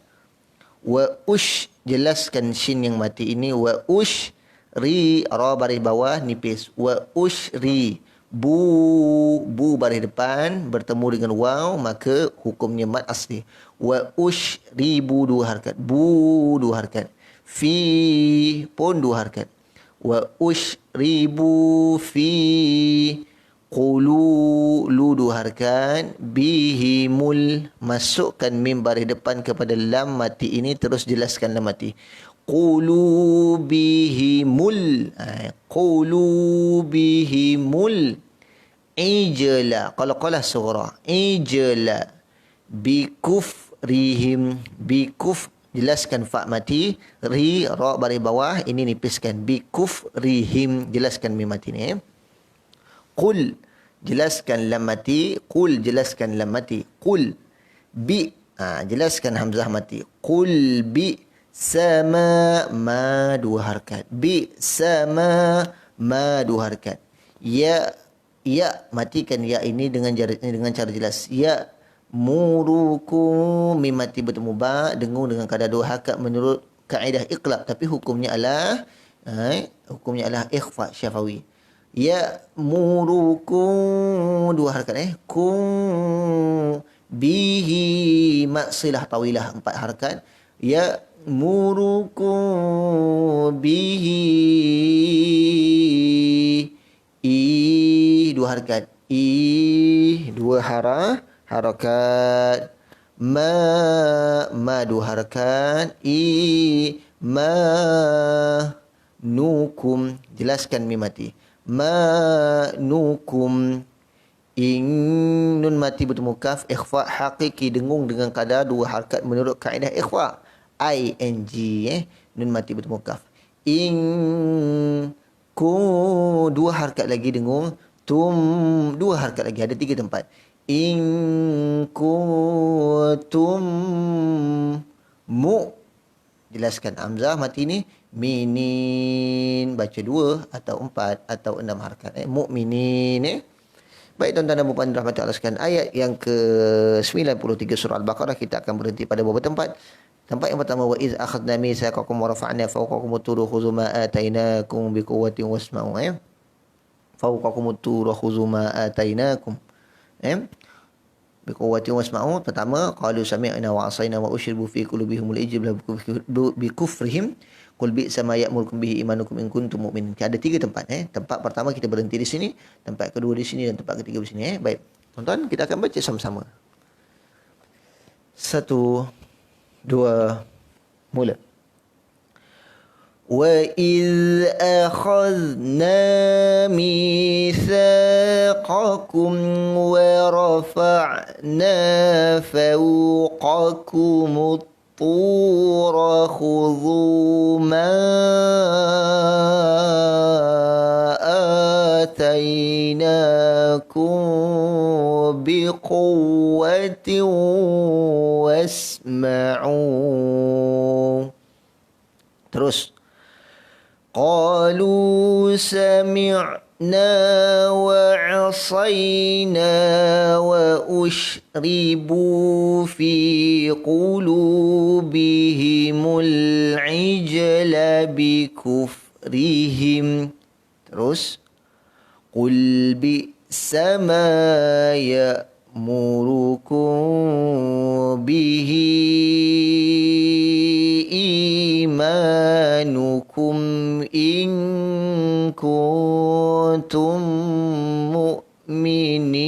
Wa ush, jelaskan shin yang mati ini. Wa ush ri, ra baris bawah nipis. Wa ush ri. Bu baris depan bertemu dengan waw, maka hukumnya mad asli. Wa ushribu 2 harakat. Bu 2 harakat. Fi pun 2 harakat. Wa ushribu fi. Qulu, lu 2 harakat. Bihimul, masukkan mim baris depan kepada lam mati ini, terus jelaskan lam mati. Qulu bihimul. Qulu bihimul. Ijla, qalqalah sughra. Ijla. Bikufrihim. Bikuf, jelaskan fa mati. Ri, ra baris bawah, ini nipiskan. Bikufrihim, jelaskan mim mati ni. Qul, jelaskan lam mati. Qul, jelaskan lam mati. Qul bi, jelaskan hamzah mati. Qul bi sama, ma 2 harakat. Bi sama, ma 2 harakat. Ya, matikan ya ini dengan cara jelas. Ya murukum, mim mati bertemu ba, dengung dengan kadar 2 harakat menurut kaedah iqlab, tapi hukumnya adalah ikhfa syafawi. Ya murukum 2 harakat kum bihi, maksilah tawilah 4 harakat. Ya murukum bihi, 2 harakat. 2 harakat. Ma 2 harakat. Ma nukum, jelaskan mim mati. Ma nukum. Nun mati bertemu kaf, ikhfa hakiki, dengung dengan kadar 2 harakat menurut kaedah ikhfa. ing, nun mati bertemu kaf. Ku 2 harakat lagi dengung. Tum 2 harakat lagi, ada 3 tempat. Kuntum mu, jelaskan hamzah mati ni. Minin, baca 2 atau 4 atau 6 harakat. Mukminin. Baik tuan-tuan dan puan-puan rahmati Allah sekalian, ayat yang ke-93 surah Al-Baqarah, kita akan berhenti pada beberapa tempat. Tempat yang pertama, wa iz akhadna mitsaqakum wa rafa'na fawqakum at-tur khudhu ma atainakum biquwwatin wasma'u. Fawqakum at-tur khudhu ma atainakum biquwwatin wasma'u. Pertama, qalu sami'na wa 'asayna wa ushribu fi qulubihimul ijla bikufrihim qul bi'sa ma ya'murukum bihi imanukum in kuntum mu'minin. Ada 3 tempat. Tempat pertama kita berhenti di sini, tempat kedua di sini, dan tempat ketiga di sini. Baik, tuan-tuan, kita akan baca sama-sama. 1, 2, mula. وَإِذْ أَخَذْنَا مِيثَاقَكُمْ وَرَفَعْنَا فَوْقَكُمُ الطُّورَ خُذُوا مَا آتَيْنَاكُمْ بِقُوَّةٍ وَاسْمَعُوا. Terus. Qalu sami'na wa 'asayna wa ushribu fi qulubihimul 'ijla bikufrihim. Terus. Qul bi'sa ma ya'murukum bihi imanukum in kuntum mu'minin.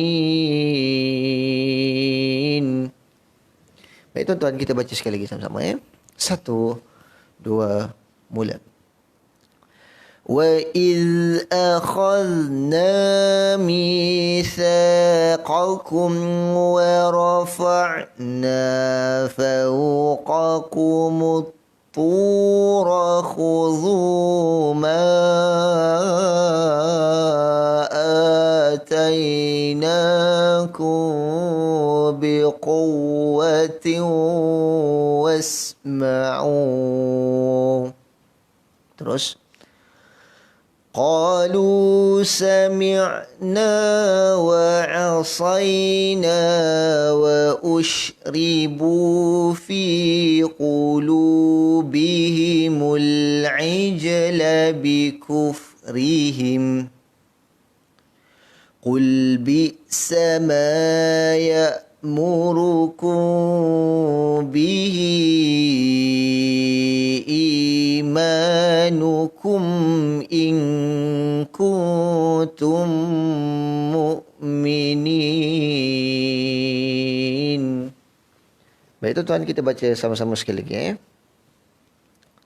Baik tuan-tuan, kita baca sekali lagi sama-sama ya. 1, 2, mula. وَإِذْ أَخَذْنَا مِيثَاقَكُمْ وَرَفَعْنَا فَوْقَكُمُ الطُّورَ خُذُوا مَا آتَيْنَاكُمْ بِقُوَّةٍ وَاسْمَعُوا. Terus. قالوا سمعنا وعصينا وأشربوا في قلوبهم العجل بكفرهم قل بئس ما يأمركم به إيمانكم إن كنتم مؤمنين. Baik tuan-tuan, kita baca sama-sama sekali lagi ya.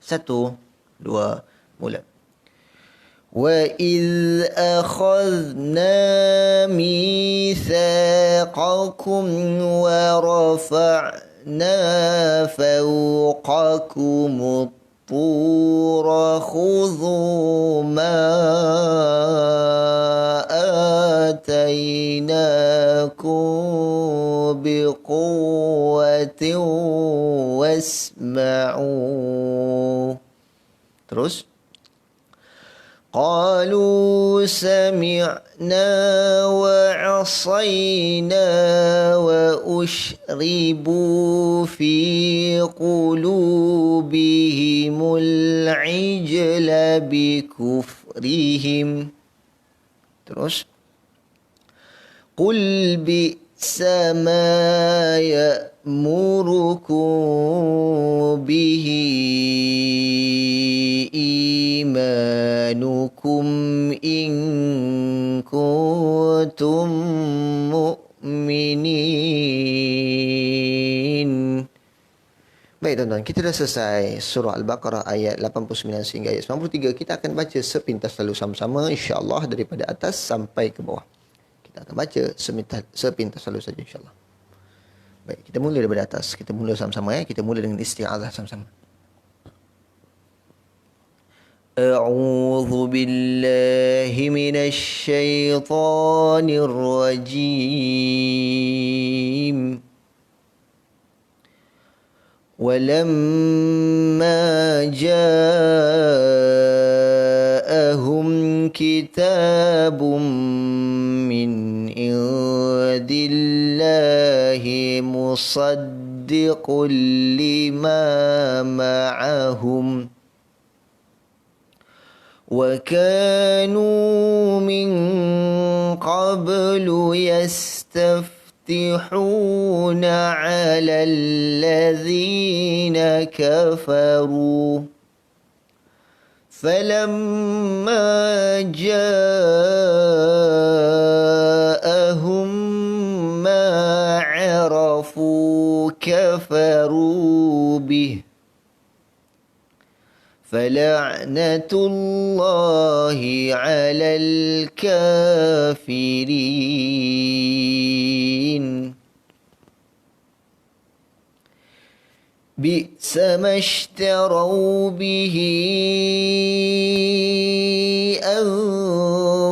1, 2, mula. وَإِذْ أَخَذْنَا مِيثَاقَكُمْ وَرَفَعْنَا فَوْقَكُمُ الطُّورَ خُذُوا مَا آتَيْنَاكُمْ بِقُوَّةٍ وَاسْمَعُوا. Terus. قالوا سمعنا وعصينا وأشربوا في قلوبهم العجل بكفرهم. Terus. قل بئس ما يأمركم به إيمانكم إن كنتم مؤمنين. Baik tuan-tuan, kita dah selesai surah Al-Baqarah ayat 89 sehingga ayat 93. Kita akan baca sepintas lalu sama-sama insya-Allah daripada atas sampai ke bawah. Kita akan baca sepintas lalu saja insya-Allah. Baik, kita mula daripada atas. Kita mula sama-sama ya. Kita mula dengan isti'adzah sama-sama. أعوذ بالله من الشيطان الرجيم ولما جاءهم كتاب من عند الله مصدق لما معهم وكانوا من قبل يستفتحون على الذين كفروا فلما جاءهم ما عرفوا كفروا به فلعنة الله على الكافرين بئس ما اشتروا به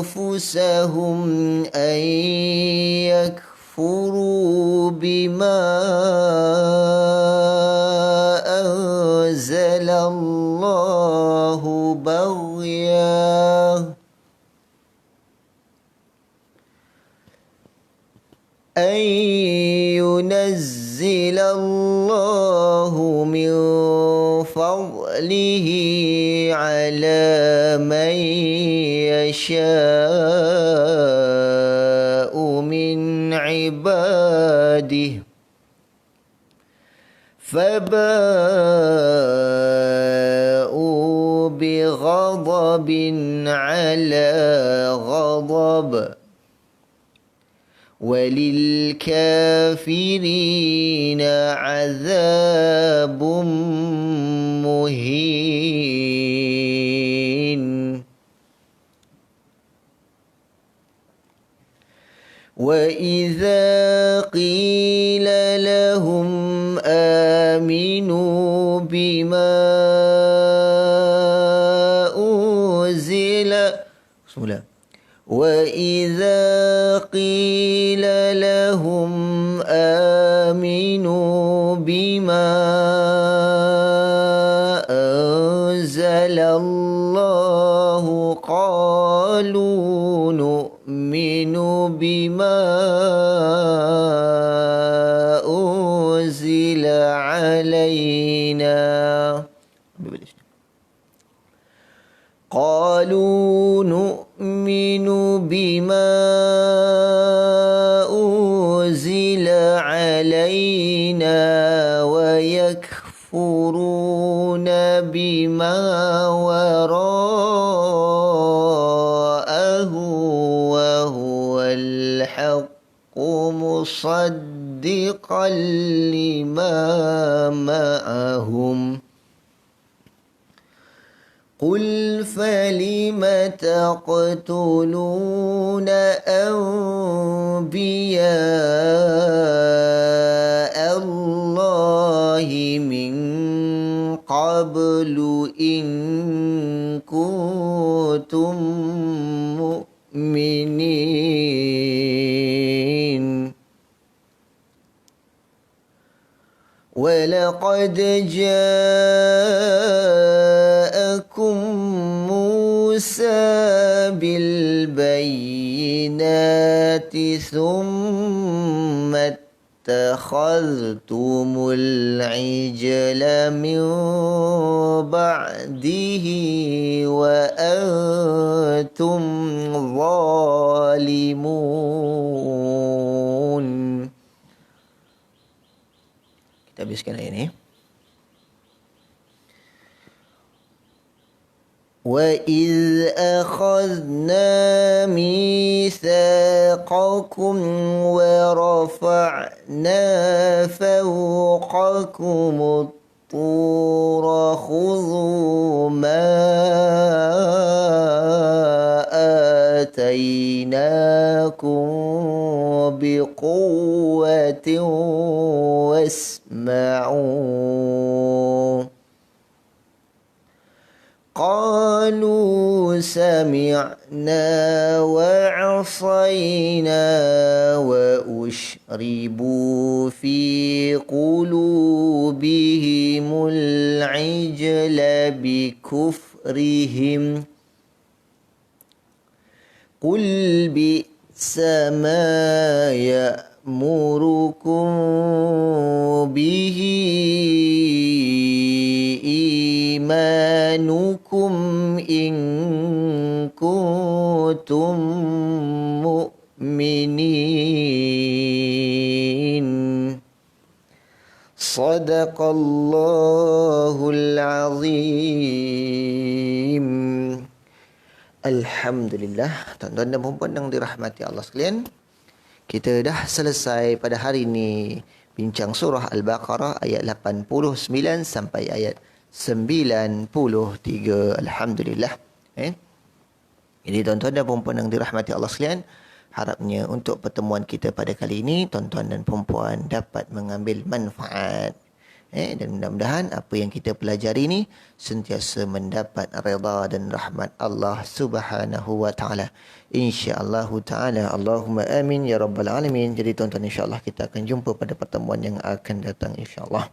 أنفسهم أن يكفروا بما أنزل الله بغيا أن ينزل الله من فضله على من يشاء من عباده فباءوا بغضب على غضب وللكافرين عذاب مهين وإذا قيل لهم آمنوا بما أنزل بسم الله وإذا قيل لهم آمنوا بما أنزل الله قالوا نؤمن بما أنزل علينا قالوا نؤمن بما أنزل علينا ويكفرون بما وراءه وهو الحق مصدقا لما معهم قل فلم تقتلون أنبياء الله من قبل إن كنتم مؤمنين ولقد جاءكم موسى بالبينات ثم اتخذتم العجل من بعده وأنتم ظالمون. Kita habiskan ayat ini. وَإِذْ أَخَذْنَا مِيثَاقَكُمْ وَرَفَعْنَا فَوْقَكُمُ الطُّورَ خُذُوا مَا آتَيْنَاكُمْ بِقُوَّةٍ وَاسْمَعُوا قالوا سمعنا وعصينا وأشربوا في قلوبهم العجل بكفرهم قل بئس ما يأمركم به إيمانكم إن كنتم مؤمنين صدق الله العظيم. Alhamdulillah, tuan-tuan dan puan-puan yang dirahmati Allah sekalian, kita dah selesai pada hari ini bincang surah Al-Baqarah ayat 89 sampai ayat 93. Alhamdulillah. Jadi tuan-tuan dan puan-puan yang dirahmati Allah sekalian, harapnya untuk pertemuan kita pada kali ini, tuan-tuan dan puan-puan dapat mengambil manfaat. Dan mudah-mudahan apa yang kita pelajari ini sentiasa mendapat redha dan rahmat Allah Subhanahu wa taala. Insya-Allah taala. Allahumma amin ya rabbal alamin. Jadi tuan-tuan, insya-Allah kita akan jumpa pada pertemuan yang akan datang insya-Allah.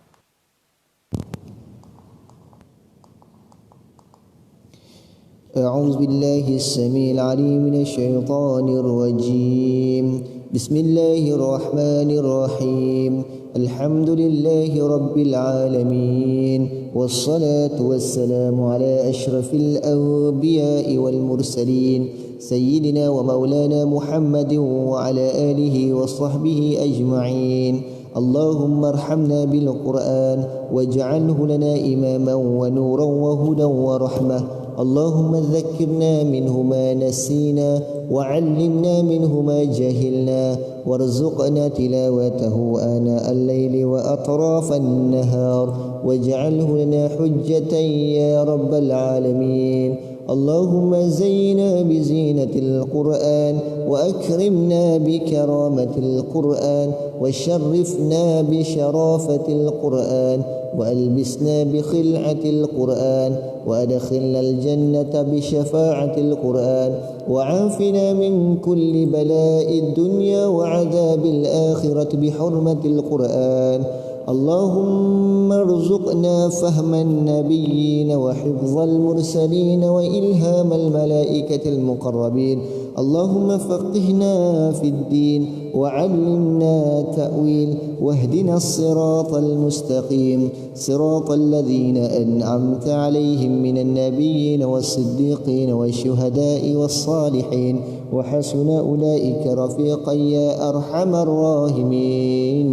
أعوذ بالله السميع العليم من الشيطان الرجيم. بسم الله الرحمن الرحيم. الحمد لله رب العالمين، والصلاة والسلام على أشرف الأنبياء والمرسلين سيدنا ومولانا محمد وعلى آله وصحبه أجمعين. اللهم ارحمنا بالقرآن واجعله لنا إماما ونورا وهدى ورحمة. اللهم ذكرنا منه ما نسينا وعلمنا منه ما جهلنا وارزقنا تلاوته آناء الليل وأطراف النهار واجعله لنا حجة يا رب العالمين. اللهم زينا بزينة القرآن وأكرمنا بكرامة القرآن وشرفنا بشرافة القرآن وألبسنا بخلعة القرآن وأدخلنا الجنة بشفاعة القرآن وعافنا من كل بلاء الدنيا وعذاب الآخرة بحرمة القرآن. اللهم ارزقنا فهم النبيين وحفظ المرسلين وإلهام الملائكة المقربين. اللهم فقهنا في الدين وعلمنا تأويل واهدنا الصراط المستقيم، صراط الذين أنعمت عليهم من النبيين والصديقين والشهداء والصالحين وحسن أولئك رفيقا يا أرحم الراحمين.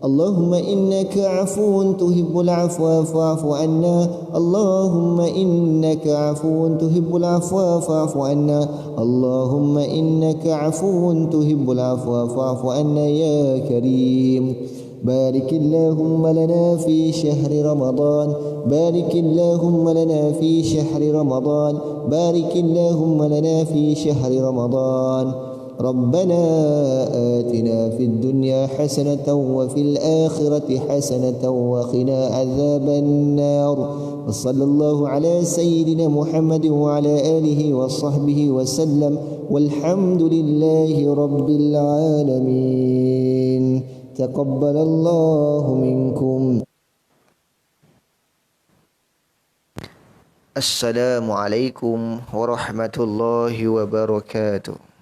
اللهم إنك عفو تحب العفو فاعف عنا. اللهم إنك عفو تحب العفو فاعف عنا. اللهم إنك عفو تحب العفو فاعف عنا يا كريم. بارك اللهم لنا في شهر رمضان، بارك اللهم لنا في شهر رمضان، بارك اللهم لنا في شهر رمضان. ربنا آتنا في الدنيا حسنة وفي الآخرة حسنة وقنا عذاب النار. وصلى الله على سيدنا محمد وعلى آله وصحبه وسلم، والحمد لله رب العالمين. تقبل الله منكم. Assalamualaikum warahmatullahi wabarakatuh.